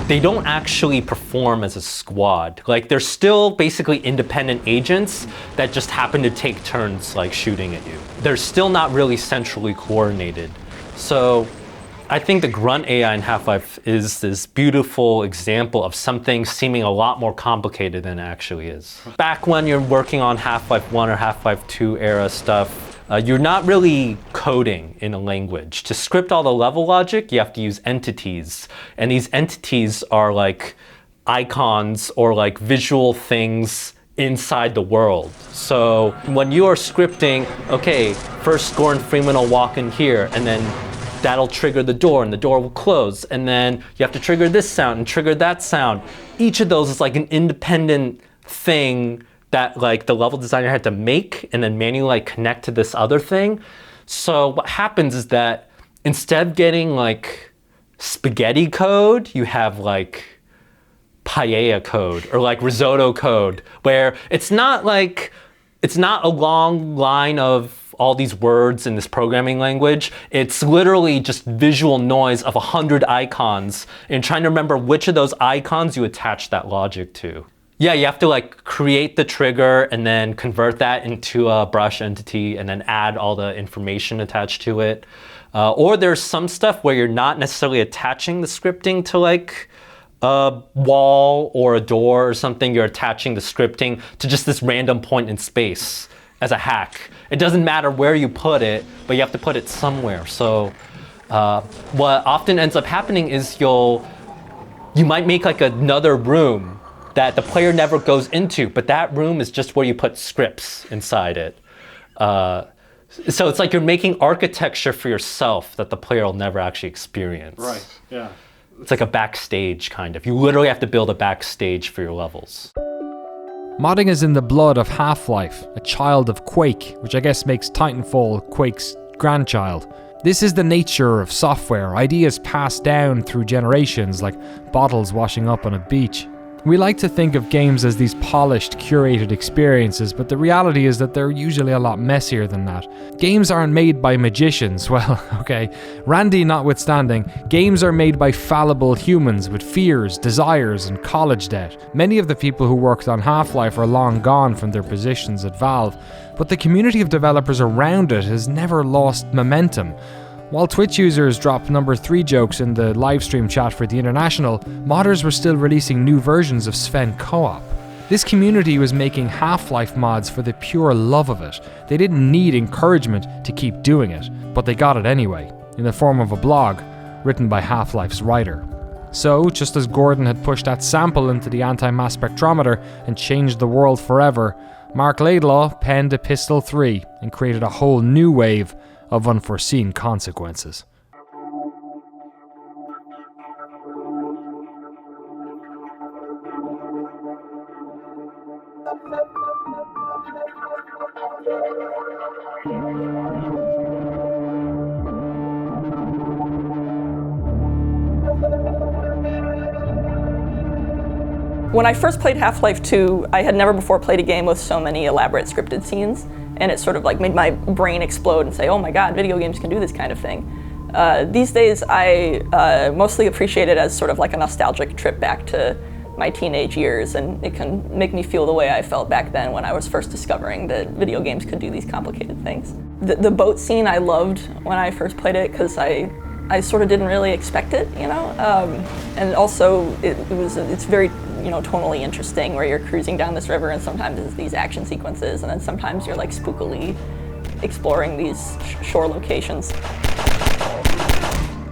S12: They don't actually perform as a squad. Like they're still basically independent agents that just happen to take turns like shooting at you. They're still not really centrally coordinated. So I think the grunt AI in Half-Life is this beautiful example of something seeming a lot more complicated than it actually is. Back when you're working on Half-Life 1 or Half-Life 2 era stuff, you're not really coding in a language. To script all the level logic, you have to use entities. And these entities are like icons or like visual things inside the world. So when you are scripting, okay, first Gordon Freeman will walk in here, and then that'll trigger the door and the door will close. And then you have to trigger this sound and trigger that sound. Each of those is like an independent thing that like the level designer had to make and then manually like connect to this other thing. So what happens is that instead of getting like spaghetti code, you have like paella code or like risotto code, where it's not a long line of all these words in this programming language. It's literally just visual noise of 100 icons and trying to remember which of those icons you attach that logic to. Yeah, you have to like create the trigger and then convert that into a brush entity and then add all the information attached to it. Or there's some stuff where you're not necessarily attaching the scripting to like a wall or a door or something. You're attaching the scripting to just this random point in space as a hack. It doesn't matter where you put it, but you have to put it somewhere. So what often ends up happening is you might make like another room that the player never goes into, but that room is just where you put scripts inside it. So it's like you're making architecture for yourself that the player will never actually experience.
S11: Right, yeah.
S12: It's like a backstage kind of. You literally have to build a backstage for your levels.
S2: Modding is in the blood of Half-Life, a child of Quake, which I guess makes Titanfall Quake's grandchild. This is the nature of software, ideas passed down through generations like bottles washing up on a beach. We like to think of games as these polished, curated experiences, but the reality is that they're usually a lot messier than that. Games aren't made by magicians, well, okay, Randy notwithstanding, games are made by fallible humans with fears, desires, and college debt. Many of the people who worked on Half-Life are long gone from their positions at Valve, but the community of developers around it has never lost momentum. While Twitch users dropped number 3 jokes in the livestream chat for the International, modders were still releasing new versions of Sven Co-op. This community was making Half-Life mods for the pure love of it. They didn't need encouragement to keep doing it, but they got it anyway, in the form of a blog written by Half-Life's writer. So, just as Gordon had pushed that sample into the anti-mass spectrometer and changed the world forever, Mark Laidlaw penned Epistle 3 and created a whole new wave of unforeseen consequences.
S7: When I first played Half-Life 2, I had never before played a game with so many elaborate scripted scenes, and it sort of like made my brain explode and say, oh my god, video games can do this kind of thing. These days, I mostly appreciate it as sort of like a nostalgic trip back to my teenage years, and it can make me feel the way I felt back then when I was first discovering that video games could do these complicated things. The boat scene I loved when I first played it because I sort of didn't really expect it, you know? And also, it's very, you know, tonally interesting where you're cruising down this river and sometimes it's these action sequences and then sometimes you're like spookily exploring these shore locations.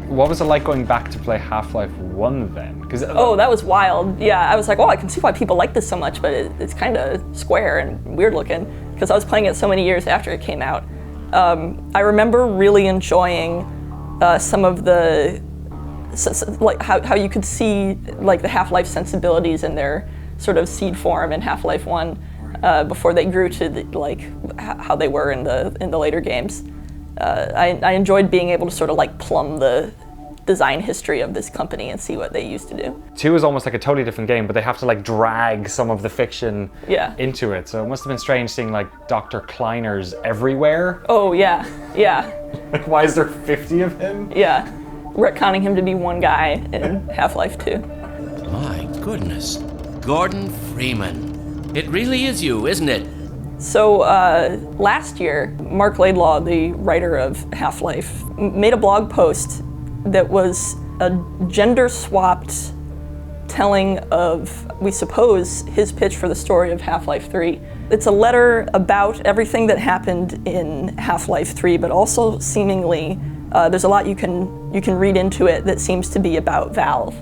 S11: What was it like going back to play Half-Life 1 then?
S7: Oh, that was wild. Yeah, I was like, oh, I can see why people like this so much, but it's kind of square and weird looking because I was playing it so many years after it came out. I remember really enjoying some of the like how you could see like the Half-Life sensibilities in their sort of seed form in Half-Life 1 before they grew to like how they were in the later games. I enjoyed being able to sort of like plumb the design history of this company and see what they used to do.
S11: 2 is almost like a totally different game, but they have to like drag some of the fiction into it. So it must have been strange seeing like Dr. Kleiners everywhere.
S7: Oh yeah, yeah.
S11: Like why is there 50 of him?
S7: Yeah. Retconning him to be one guy in Half-Life 2.
S10: My goodness. Gordon Freeman. It really is you, isn't it?
S7: So last year, Mark Laidlaw, the writer of Half-Life, made a blog post that was a gender-swapped telling of, we suppose, his pitch for the story of Half-Life 3. It's a letter about everything that happened in Half-Life 3, but also seemingly there's a lot you can read into it that seems to be about Valve.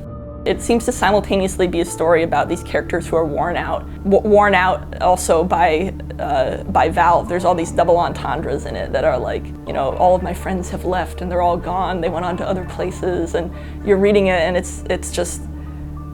S7: It seems to simultaneously be a story about these characters who are worn out also by Valve. There's all these double entendres in it that are like, you know, all of my friends have left and they're all gone. They went on to other places, and you're reading it and it's just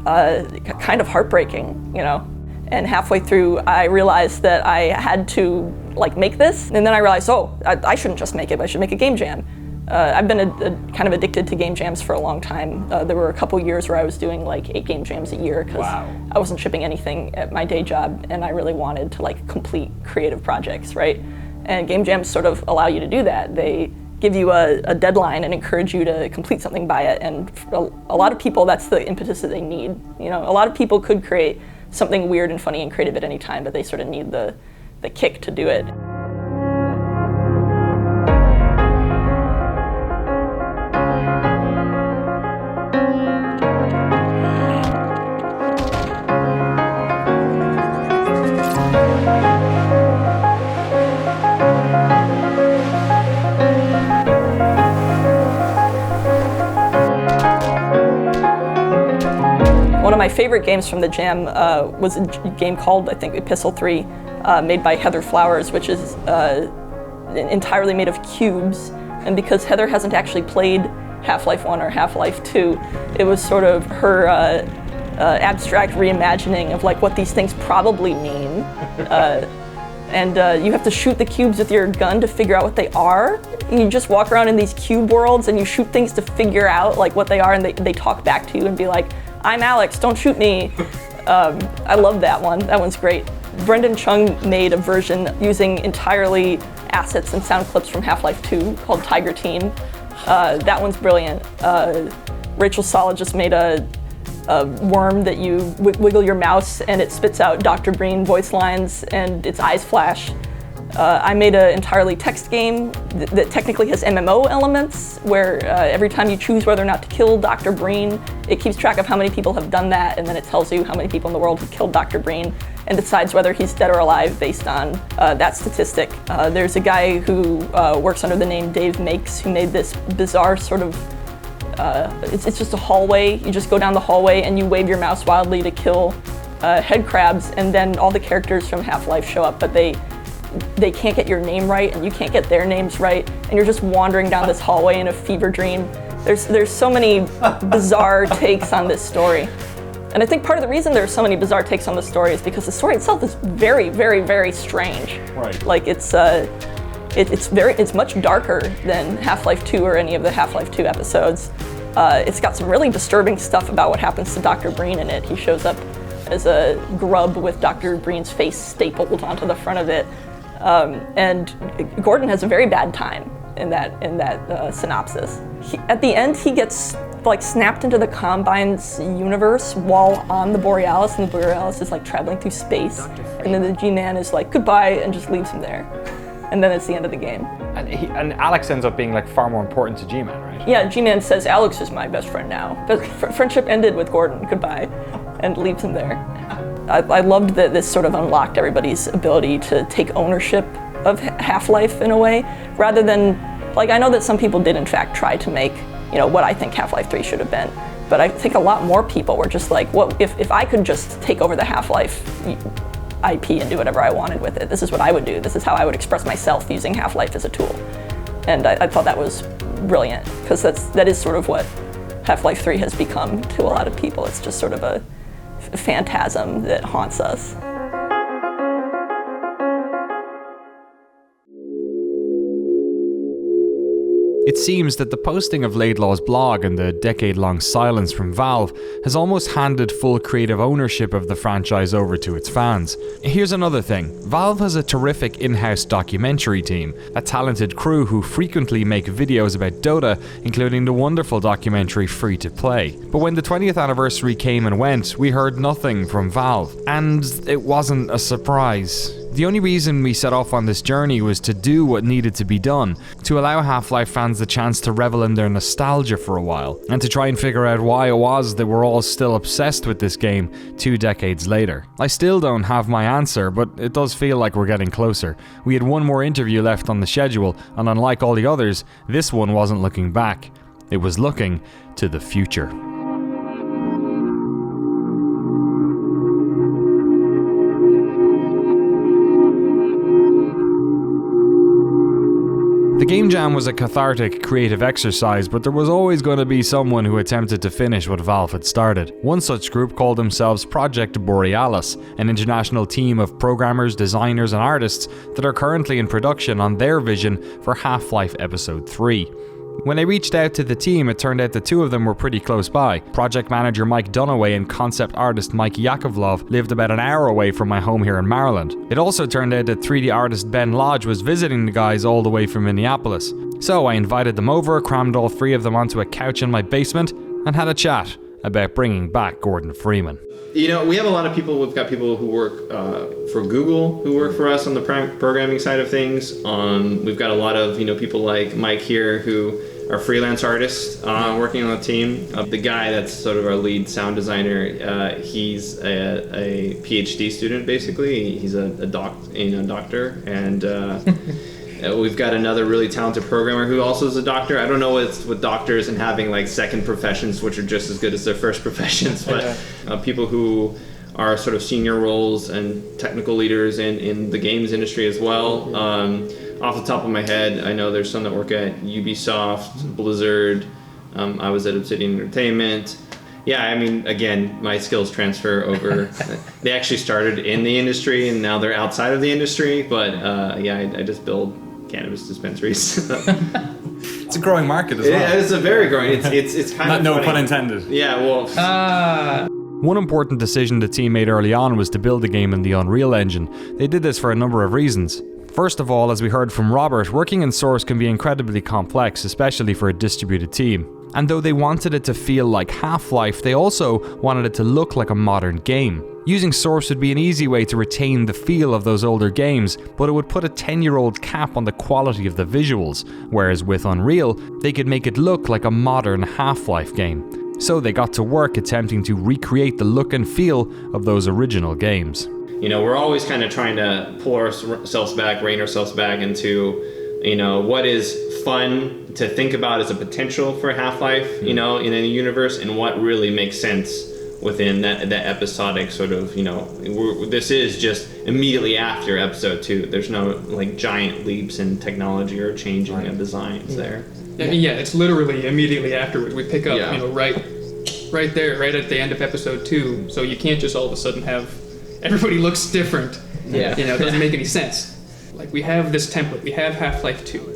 S7: kind of heartbreaking, you know. And halfway through, I realized that I had to like make this, and then I realized, oh, I shouldn't just make it, but I should make a game jam. I've been kind of addicted to game jams for a long time. There were a couple years where I was doing like 8 game jams a year because I wasn't shipping anything at my day job, and I really wanted to like complete creative projects, right? And game jams sort of allow you to do that. They give you a deadline and encourage you to complete something by it, and for a lot of people, that's the impetus that they need. You know, a lot of people could create something weird and funny and creative at any time, but they sort of need the kick to do it. One of my favorite games from the jam was a game called, I think, Epistle 3, made by Heather Flowers, which is entirely made of cubes. And because Heather hasn't actually played Half-Life 1 or Half-Life 2, it was sort of her abstract reimagining of like what these things probably mean. And you have to shoot the cubes with your gun to figure out what they are. You just walk around in these cube worlds and you shoot things to figure out like what they are, and they talk back to you and be like, I'm Alex, don't shoot me. I love that one. That one's great. Brendan Chung made a version using entirely assets and sound clips from Half-Life 2 called Tiger Teen. That one's brilliant. Rachel Sala just made a worm that you wiggle your mouse and it spits out Dr. Breen voice lines and its eyes flash. I made an entirely text game that technically has MMO elements, where every time you choose whether or not to kill Dr. Breen, it keeps track of how many people have done that, and then it tells you how many people in the world have killed Dr. Breen, and decides whether he's dead or alive based on that statistic. There's a guy who works under the name Dave Makes, who made this bizarre sort of, it's just a hallway. You just go down the hallway and you wave your mouse wildly to kill head crabs, and then all the characters from Half-Life show up, but they can't get your name right and you can't get their names right, and you're just wandering down this hallway in a fever dream. There's so many bizarre takes on this story. And I think part of the reason there's so many bizarre takes on the story is because the story itself is very, very, very strange.
S11: Right.
S7: Like it's much darker than Half-Life 2 or any of the Half-Life 2 episodes. It's got some really disturbing stuff about what happens to Dr. Breen in it. He shows up as a grub with Dr. Breen's face stapled onto the front of it. And Gordon has a very bad time in that synopsis. At the end, he gets like snapped into the Combine's universe while on the Borealis, and the Borealis is like traveling through space. And then the G-Man is like, goodbye, and just leaves him there. And then it's the end of the game.
S11: And Alex ends up being like far more important to G-Man, right?
S7: Yeah, G-Man says, Alex is my best friend now. But friendship ended with Gordon, goodbye, and leaves him there. I loved that this sort of unlocked everybody's ability to take ownership of Half-Life in a way, rather than, like, I know that some people did in fact try to make, you know, what I think Half-Life 3 should have been, but I think a lot more people were just like, what if I could just take over the Half-Life IP and do whatever I wanted with it, this is what I would do, this is how I would express myself using Half-Life as a tool. And I thought that was brilliant, because that is sort of what Half-Life 3 has become to a lot of people. It's just sort of a phantasm that haunts us.
S2: It seems that the posting of Laidlaw's blog and the decade-long silence from Valve has almost handed full creative ownership of the franchise over to its fans. Here's another thing. Valve has a terrific in-house documentary team, a talented crew who frequently make videos about Dota, including the wonderful documentary Free to Play. But when the 20th anniversary came and went, we heard nothing from Valve. And it wasn't a surprise. The only reason we set off on this journey was to do what needed to be done, to allow Half-Life fans the chance to revel in their nostalgia for a while, and to try and figure out why it was that we're all still obsessed with this game 2 decades later. I still don't have my answer, but it does feel like we're getting closer. We had one more interview left on the schedule, and unlike all the others, this one wasn't looking back. It was looking to the future. The Game Jam was a cathartic, creative exercise, but there was always going to be someone who attempted to finish what Valve had started. One such group called themselves Project Borealis, an international team of programmers, designers, and artists that are currently in production on their vision for Half-Life Episode 3. When I reached out to the team, it turned out that 2 of them were pretty close by. Project manager Mike Dunaway and concept artist Mike Yakovlov lived about an hour away from my home here in Maryland. It also turned out that 3D artist Ben Lodge was visiting the guys all the way from Minneapolis. So I invited them over, crammed all 3 of them onto a couch in my basement, and had a chat about bringing back Gordon Freeman.
S15: You know, we have a lot of people, we've got people who work for Google who work for us on the programming side of things. We've got a lot of, people like Mike here who are freelance artists working on the team. The guy that's sort of our lead sound designer, he's a PhD student basically. He's a doctor, and we've got another really talented programmer who also is a doctor. I don't know what's with doctors and having like second professions which are just as good as their first professions, but people who are sort of senior roles and technical leaders in the games industry as well. Off the top of my head, I know there's some that work at Ubisoft, Blizzard. I was at Obsidian Entertainment. Yeah, I mean, again, my skills transfer over. They actually started in the industry and now they're outside of the industry. But I just build cannabis dispensaries.
S2: It's a growing market as well.
S15: Yeah, it's a very growing. It's kind of
S2: no
S15: funny.
S2: pun intended.
S15: Yeah, well.
S2: One important decision the team made early on was to build the game in the Unreal Engine. They did this for a number of reasons. First of all, as we heard from Robert, working in Source can be incredibly complex, especially for a distributed team. And though they wanted it to feel like Half-Life, they also wanted it to look like a modern game. Using Source would be an easy way to retain the feel of those older games, but it would put a 10-year-old cap on the quality of the visuals, whereas with Unreal, they could make it look like a modern Half-Life game. So they got to work attempting to recreate the look and feel of those original games.
S15: You know, we're always kind of trying to pull ourselves back, rein ourselves back into, you know, what is fun to think about as a potential for Half-Life, you know, in a universe, and what really makes sense within that episodic sort of, you know, this is just immediately after episode 2. There's no like giant leaps in technology or changing of designs there.
S16: I mean, yeah, it's literally immediately afterwards. We pick up, you know, right there, right at the end of episode 2. So you can't just all of a sudden have everybody looks different.
S15: Yeah.
S16: You know, it doesn't make any sense. Like, we have this template. We have Half-Life 2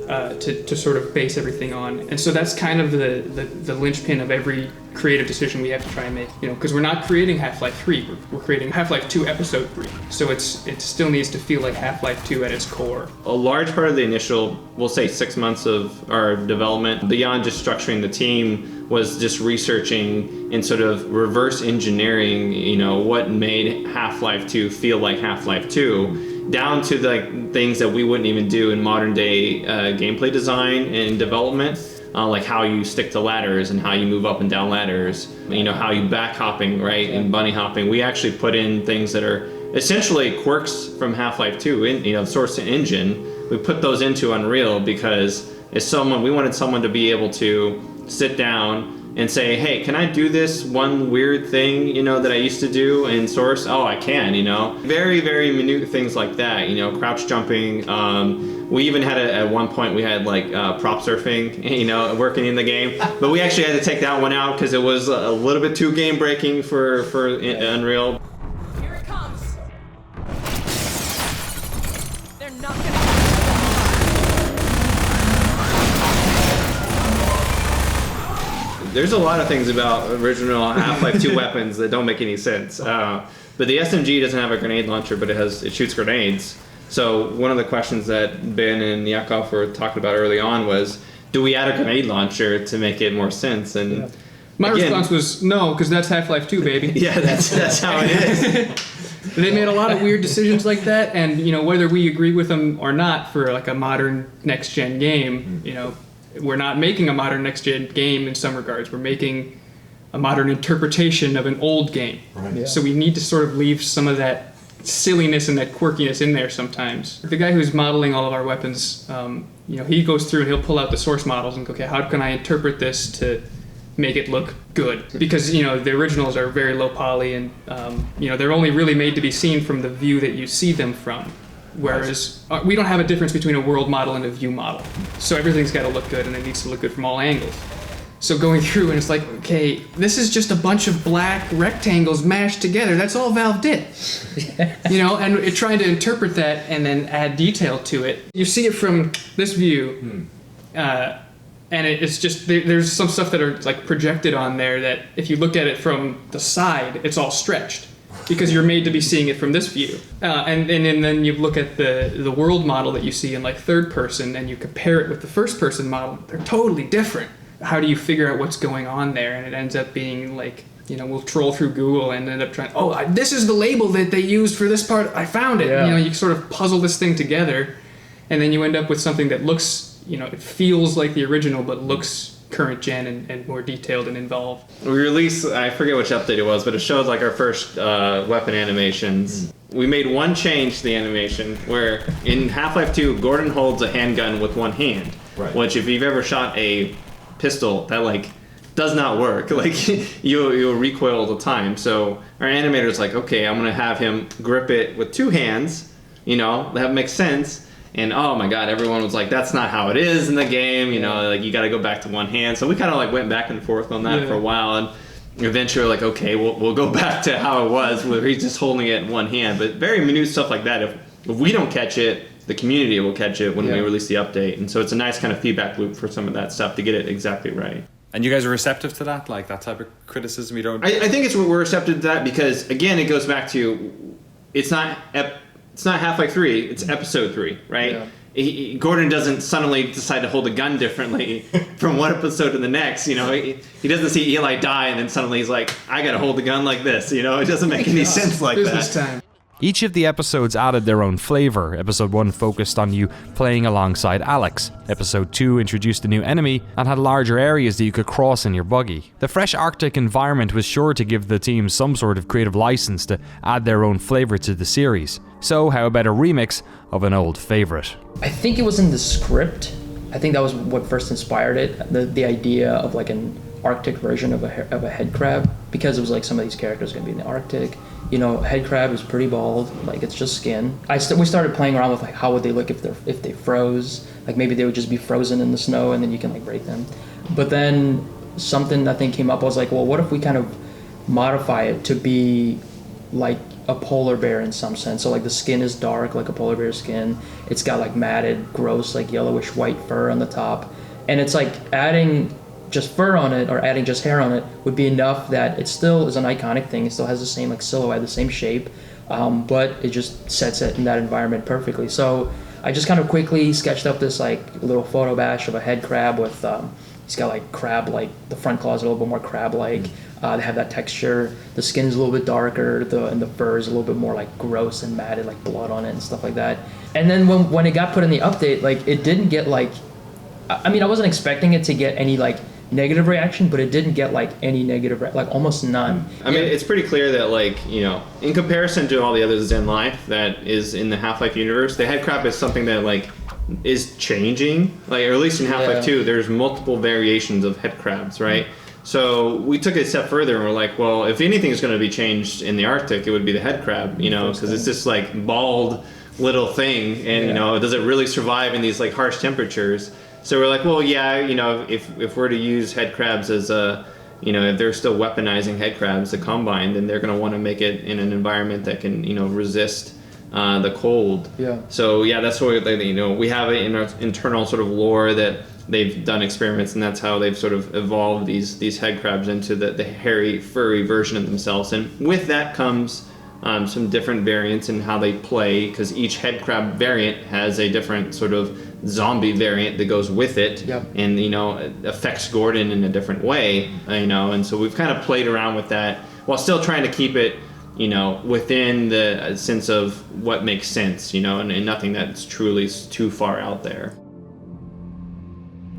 S16: to sort of base everything on. And so that's kind of the linchpin of every creative decision we have to try and make. You know, because we're not creating Half-Life 3. We're creating Half-Life 2 Episode 3. So it still needs to feel like Half-Life 2 at its core.
S15: A large part of the initial, we'll say 6 months of our development, beyond just structuring the team, was just researching and sort of reverse engineering, you know, what made Half-Life 2 feel like Half-Life 2, down to the things that we wouldn't even do in modern day gameplay design and development, like how you stick to ladders and how you move up and down ladders, you know, how you back hopping, right, and bunny hopping. We actually put in things that are essentially quirks from Half-Life 2, in, you know, Source engine. We put those into Unreal because we wanted someone to be able to sit down and say, hey, can I do this one weird thing, you know, that I used to do in Source? Oh, I can, you know. Very, very minute things like that, you know, crouch jumping. We even had at one point, we had like prop surfing, you know, working in the game. But we actually had to take that one out because it was a little bit too game breaking for Unreal.
S17: Here it comes. They're not gonna.
S15: There's a lot of things about original Half-Life 2 weapons that don't make any sense. But the SMG doesn't have a grenade launcher, but it shoots grenades. So one of the questions that Ben and Yakov were talking about early on was, do we add a grenade launcher to make it more sense? And
S16: my response was no, because that's Half-Life 2, baby.
S15: Yeah, that's how it is.
S16: They made a lot of weird decisions like that, and you know, whether we agree with them or not for like a modern next-gen game, you know, we're not making a modern next-gen game in some regards. We're making a modern interpretation of an old game. Right. Yeah. So we need to sort of leave some of that silliness and that quirkiness in there sometimes. The guy who's modeling all of our weapons, you know, he goes through and he'll pull out the source models and go, okay, how can I interpret this to make it look good? Because, you know, the originals are very low poly and, you know, they're only really made to be seen from the view that you see them from. Whereas we don't have a difference between a world model and a view model. So everything's got to look good and it needs to look good from all angles. So going through and it's like, okay, this is just a bunch of black rectangles mashed together. That's all Valve did. You know, and trying to interpret that and then add detail to it. You see it from this view, and it's just, there's some stuff that are like projected on there that if you look at it from the side, it's all stretched. Because you're made to be seeing it from this view. And then you look at the world model that you see in like third person and you compare it with the first person model, they're totally different. How do you figure out what's going on there? And it ends up being like, you know, we'll troll through Google and end up trying, this is the label that they used for this part, I found it. Yeah. You know, you sort of puzzle this thing together and then you end up with something that looks, you know, it feels like the original but looks current gen and more detailed and involved.
S15: We released, I forget which update it was, but it showed like our first weapon animations. We made one change to the animation where in Half-Life 2, Gordon holds a handgun with one hand, which if you've ever shot a pistol, that like does not work. Like you'll recoil all the time. So our animator's like, okay, I'm gonna have him grip it with two hands, you know, that makes sense. And oh my god, everyone was like, that's not how it is in the game, you know, like you gotta go back to one hand. So we kind of like went back and forth on that for a while, and eventually we're like, okay, we'll go back to how it was, where he's just holding it in one hand. But very minute stuff like that, if we don't catch it, the community will catch it when we release the update. And so it's a nice kind of feedback loop for some of that stuff to get it exactly right.
S2: And you guys are receptive to that, like that type of criticism? You don't?
S15: I think we're receptive to that because again, it goes back to it's not Half-Life 3, it's Episode 3, right? Yeah. Gordon doesn't suddenly decide to hold a gun differently from one episode to the next. You know, he doesn't see Eli die and then suddenly he's like, I got to hold the gun like this. You know, it doesn't make any sense like
S16: Business
S15: that.
S16: time.
S2: Each of the episodes added their own flavor. Episode 1 focused on you playing alongside Alex. Episode 2 introduced a new enemy and had larger areas that you could cross in your buggy. The fresh Arctic environment was sure to give the team some sort of creative license to add their own flavor to the series. So how about a remix of an old favorite?
S18: I think it was in the script. I think that was what first inspired it. The idea of like an Arctic version of a head crab, because it was like some of these characters are going to be in the Arctic. You know, head crab is pretty bald, like it's just skin. We started playing around with like how would they look if they froze. Like maybe they would just be frozen in the snow and then you can like break them. But then something I think came up. I was like, well, what if we kind of modify it to be like a polar bear in some sense? So like the skin is dark like a polar bear skin. It's got like matted, gross, like yellowish white fur on the top. And it's like adding just fur on it or adding just hair on it would be enough that it still is an iconic thing. It still has the same like silhouette, the same shape, but it just sets it in that environment perfectly. So I just kind of quickly sketched up this like little photo bash of a head crab with, he's got like crab, like the front claws are a little bit more crab-like. They have that texture. The skin is a little bit darker, and the fur is a little bit more like gross and matted, like blood on it and stuff like that. And then when it got put in the update, like it didn't get like, I mean, I wasn't expecting it to get any like negative reaction, but it didn't get like any negative, like almost none.
S15: I mean, it's pretty clear that like, you know, in comparison to all the other Zen life that is in the Half-Life universe, the head crab is something that like is changing, like, or at least in Half-Life 2, there's multiple variations of head crabs, right? So we took it a step further and we're like, well, if anything is going to be changed in the Arctic, it would be the head crab, you know, because it's this like bald little thing, and you know, does it really survive in these like harsh temperatures? So we're like, well, yeah, you know, if we're to use head crabs as a, you know, if they're still weaponizing head crabs, the Combine, then they're going to want to make it in an environment that can, you know, resist the cold. Yeah. So yeah, that's what you know, we have it in our internal sort of lore that they've done experiments, and that's how they've sort of evolved these head crabs into the hairy, furry version of themselves. And with that comes some different variants in how they play, because each head crab variant has a different sort of zombie variant that goes with it, and you know, it affects Gordon in a different way, you know. And so we've kind of played around with that while still trying to keep it, you know, within the sense of what makes sense, you know, and nothing that's truly too far out there.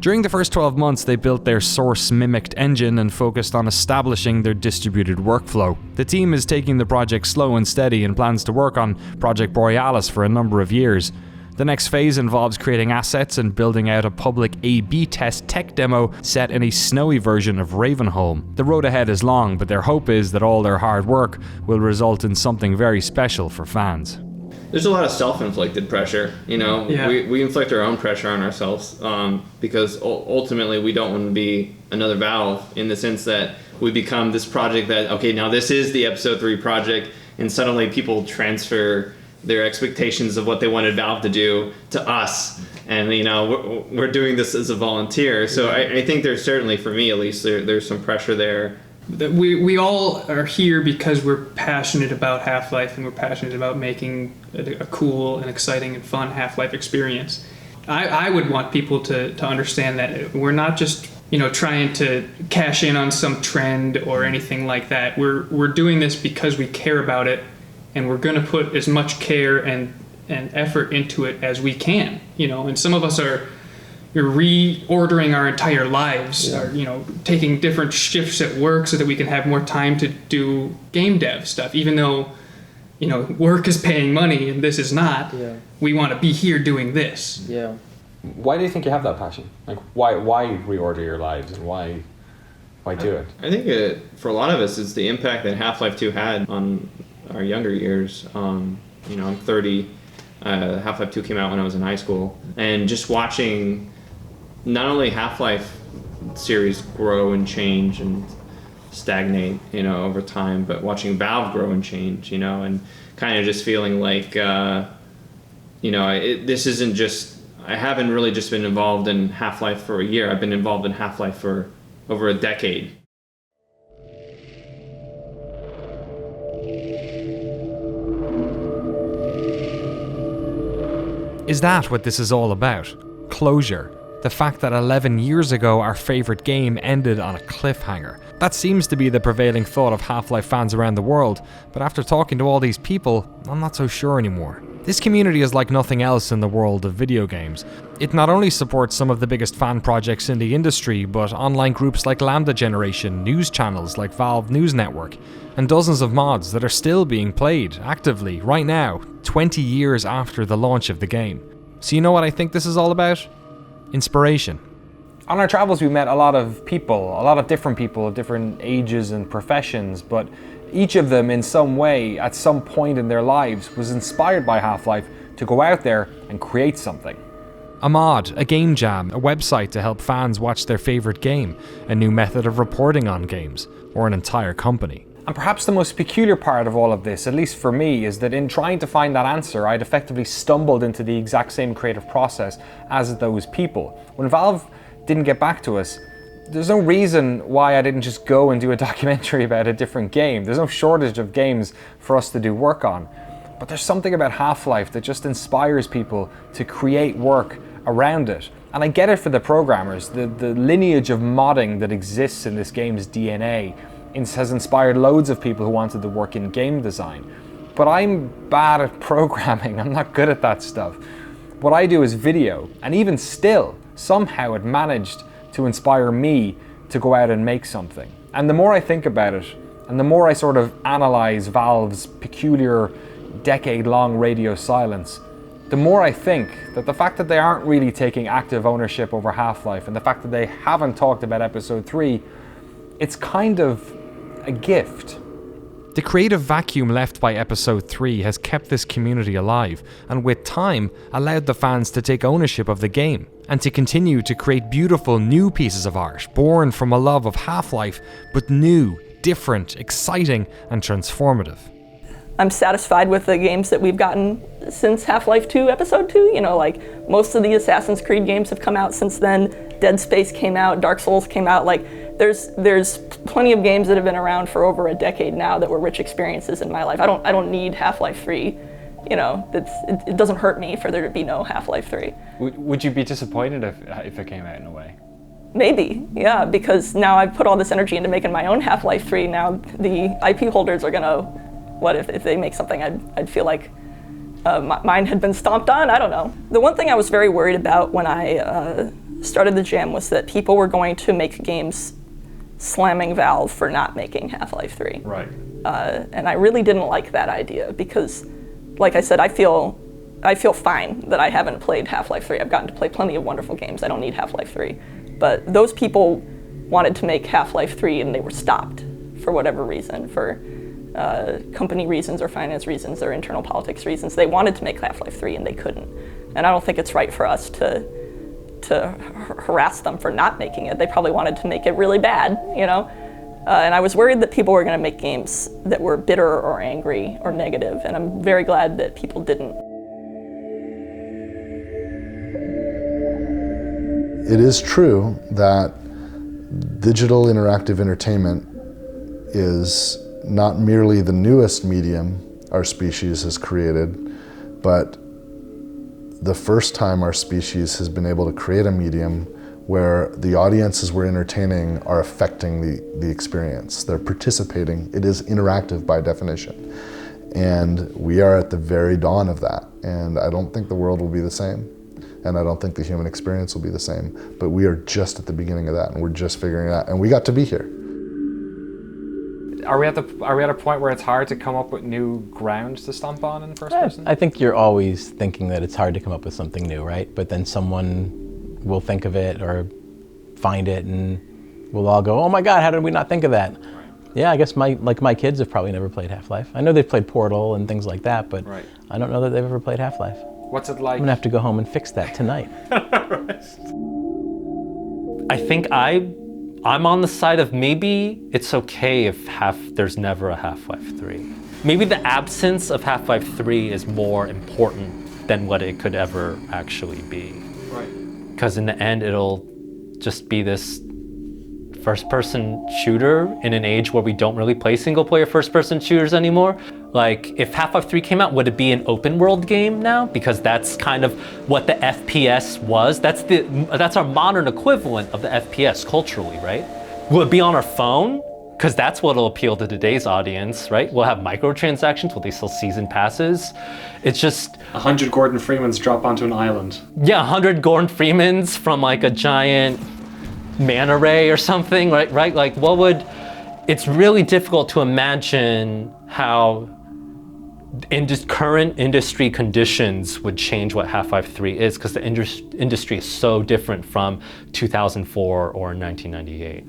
S2: During the first 12 months, they built their source-mimicked engine and focused on establishing their distributed workflow. The team is taking the project slow and steady and plans to work on Project Borealis for a number of years. The next phase involves creating assets and building out a public A/B test tech demo set in a snowy version of Ravenholm. The road ahead is long, but their hope is that all their hard work will result in something very special for fans.
S15: There's a lot of self-inflicted pressure, you know. We inflict our own pressure on ourselves because ultimately we don't want to be another Valve, in the sense that we become this project that, okay, now this is the Episode 3 project, and suddenly people transfer their expectations of what they wanted Valve to do to us, and you know, we're doing this as a volunteer. So I think there's certainly, for me at least, there's some pressure there.
S16: We all are here because we're passionate about Half-Life, and we're passionate about making a cool and exciting and fun Half-Life experience. I would want people to understand that we're not just, you know, trying to cash in on some trend or anything like that. We're doing this because we care about it, and we're going to put as much care and effort into it as we can, you know. And some of us are reordering our entire lives, or, you know, taking different shifts at work so that we can have more time to do game dev stuff, even though, you know, work is paying money and this is not. We want to be here doing this.
S11: Why do you think you have that passion? Like, why reorder your lives, and why do it?
S15: I think for a lot of us, it's the impact that Half-Life 2 had on our younger years. You know, I'm 30. Half-Life 2 came out when I was in high school, and just watching not only Half-Life series grow and change and stagnate, you know, over time, but watching Valve grow and change, you know, and kind of just feeling like, you know, this isn't just, I haven't really just been involved in Half-Life for a year. I've been involved in Half-Life for over a decade.
S2: Is that what this is all about? Closure. The fact that 11 years ago our favourite game ended on a cliffhanger. That seems to be the prevailing thought of Half-Life fans around the world, but after talking to all these people, I'm not so sure anymore. This community is like nothing else in the world of video games. It not only supports some of the biggest fan projects in the industry, but online groups like Lambda Generation, news channels like Valve News Network, and dozens of mods that are still being played actively right now, 20 years after the launch of the game. So you know what I think this is all about? Inspiration.
S11: On our travels, we met a lot of people, a lot of different ages and professions, but each of them in some way, at some point in their lives, was inspired by Half-Life to go out there and create something.
S2: A mod, a game jam, a website to help fans watch their favourite game, a new method of reporting on games, or an entire company.
S11: And perhaps the most peculiar part of all of this, at least for me, is that in trying to find that answer, I'd effectively stumbled into the exact same creative process as those people. When Valve didn't get back to us, there's no reason why I didn't just go and do a documentary about a different game. There's no shortage of games for us to do work on. But there's something about Half-Life that just inspires people to create work around it. And I get it for the programmers. The lineage of modding that exists in this game's DNA has inspired loads of people who wanted to work in game design. But I'm bad at programming. I'm not good at that stuff. What I do is video, and even still, somehow it managed to inspire me to go out and make something. And the more I think about it, and the more I sort of analyze Valve's peculiar decade-long radio silence, the more I think that the fact that they aren't really taking active ownership over Half-Life, and the fact that they haven't talked about Episode 3, it's kind of a gift.
S2: The creative vacuum left by Episode 3 has kept this community alive, and with time, allowed the fans to take ownership of the game, and to continue to create beautiful new pieces of art, born from a love of Half-Life, but new, different, exciting, and transformative.
S7: I'm satisfied with the games that we've gotten since Half-Life 2 Episode 2. You know, like, most of the Assassin's Creed games have come out since then. Dead Space came out, Dark Souls came out. Like, there's plenty of games that have been around for over a decade now that were rich experiences in my life. I don't need Half-Life 3. You know, it doesn't hurt me for there to be no Half-Life 3.
S11: Would you be disappointed if it came out in a way?
S7: Maybe, yeah, because now I've put all this energy into making my own Half-Life 3. Now the IP holders are gonna, what if they make something I'd feel like mine had been stomped on? I don't know. The one thing I was very worried about when I started the jam was that people were going to make games slamming Valve for not making Half-Life 3.
S11: Right.
S7: And I really didn't like that idea because, like I said, I feel fine that I haven't played Half-Life 3. I've gotten to play plenty of wonderful games. I don't need Half-Life 3. But those people wanted to make Half-Life 3 and they were stopped for whatever reason, for company reasons or finance reasons or internal politics reasons. They wanted to make Half-Life 3 and they couldn't. And I don't think it's right for us to harass them for not making it. They probably wanted to make it really bad, you know? And I was worried that people were going to make games that were bitter or angry or negative, and I'm very glad that people didn't.
S6: It is true that digital interactive entertainment is not merely the newest medium our species has created, but the first time our species has been able to create a medium where the audiences we're entertaining are affecting the experience. They're participating. It is interactive by definition. And we are at the very dawn of that. And I don't think the world will be the same. And I don't think the human experience will be the same. But we are just at the beginning of that, and we're just figuring it out. And we got to be here.
S11: Are we at a point where it's hard to come up with new ground to stomp on in first person?
S5: I think you're always thinking that it's hard to come up with something new, right? But then someone will think of it or find it, and we'll all go, "Oh my God, how did we not think of that?" Right. Yeah, I guess my kids have probably never played Half-Life. I know they've played Portal and things like that, but
S11: right.
S5: I don't know that they've ever played Half-Life.
S11: What's it like?
S5: I'm gonna have to go home and fix that tonight.
S12: I think I'm on the side of maybe it's okay if there's never a Half-Life 3. Maybe the absence of Half-Life 3 is more important than what it could ever actually be.
S11: Right.
S12: Because in the end, it'll just be this first-person shooter in an age where we don't really play single-player first-person shooters anymore. Like, if Half-Life 3 came out, would it be an open-world game now? Because that's kind of what the FPS was. That's our modern equivalent of the FPS culturally, right? Will it be on our phone? Because that's what'll appeal to today's audience, right? We'll have microtransactions, will they sell season passes? It's just...
S11: 100 Gordon Freemans drop onto an island.
S12: Yeah, 100 Gordon Freemans from like a giant manta ray or something, right? Like what would... It's really difficult to imagine how current industry conditions would change what Half-Life 3 is, because the industry is so different from 2004 or 1998.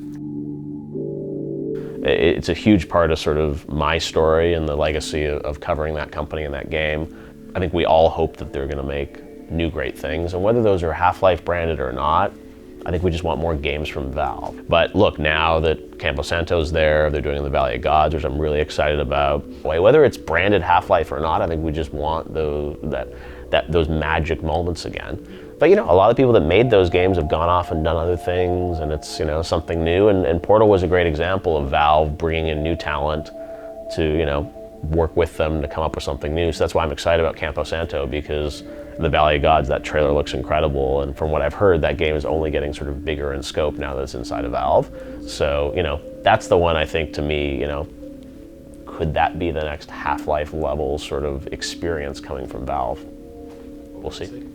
S8: It's a huge part of sort of my story and the legacy of covering that company and that game. I think we all hope that they're going to make new great things, and whether those are Half-Life branded or not, I think we just want more games from Valve. But look, now that Campo Santo's there, they're doing the Valley of Gods, which I'm really excited about. Whether it's branded Half-Life or not, I think we just want those magic moments again. But you know, a lot of people that made those games have gone off and done other things, and it's, you know, something new. And Portal was a great example of Valve bringing in new talent to, you know, work with them to come up with something new. So that's why I'm excited about Campo Santo, because the Valley of Gods, that trailer looks incredible. And from what I've heard, that game is only getting sort of bigger in scope now that it's inside of Valve. So, you know, that's the one I think, to me, you know, could that be the next Half-Life level sort of experience coming from Valve? We'll see.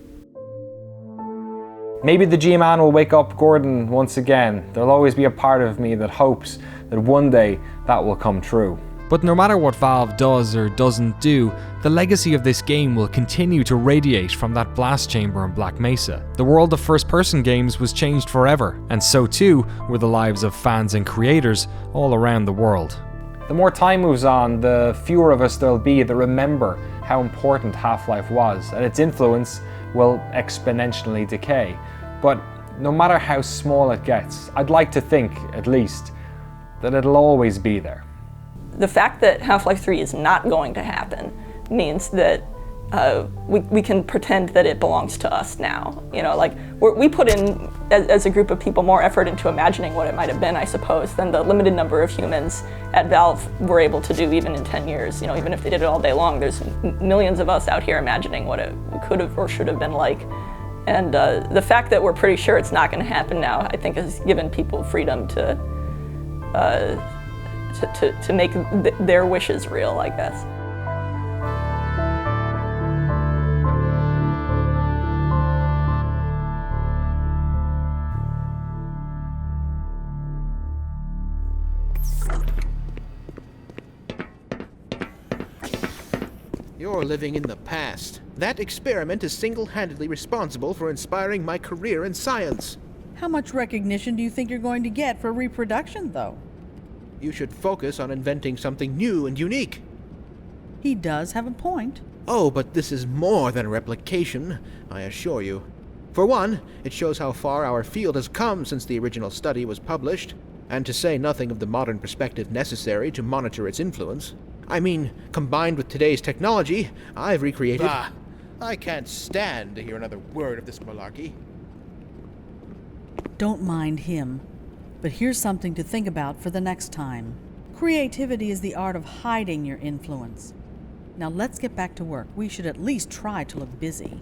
S11: Maybe the G-Man will wake up Gordon once again. There'll always be a part of me that hopes that one day that will come true.
S2: But no matter what Valve does or doesn't do, the legacy of this game will continue to radiate from that blast chamber in Black Mesa. The world of first-person games was changed forever, and so too were the lives of fans and creators all around the world.
S11: The more time moves on, the fewer of us there'll be that remember how important Half-Life was, and its influence will exponentially decay. But no matter how small it gets, I'd like to think, at least, that it'll always be there.
S7: The fact that Half-Life 3 is not going to happen means that we can pretend that it belongs to us now. You know, like, we put in, as a group of people, more effort into imagining what it might have been, I suppose, than the limited number of humans at Valve were able to do even in 10 years. You know, even if they did it all day long, there's millions of us out here imagining what it could have or should have been like. And the fact that we're pretty sure it's not going to happen now, I think, has given people freedom to make their wishes real, I guess.
S14: You're living in the past. That experiment is single-handedly responsible for inspiring my career in science.
S19: How much recognition do you think you're going to get for reproduction, though?
S14: You should focus on inventing something new and unique.
S19: He does have a point.
S14: Oh, but this is more than replication, I assure you. For one, it shows how far our field has come since the original study was published, and to say nothing of the modern perspective necessary to monitor its influence. I mean, combined with today's technology, I've recreated...
S20: Bah! I can't stand to hear another word of this malarkey.
S19: Don't mind him. But here's something to think about for the next time. Creativity is the art of hiding your influence. Now let's get back to work. We should at least try to look busy.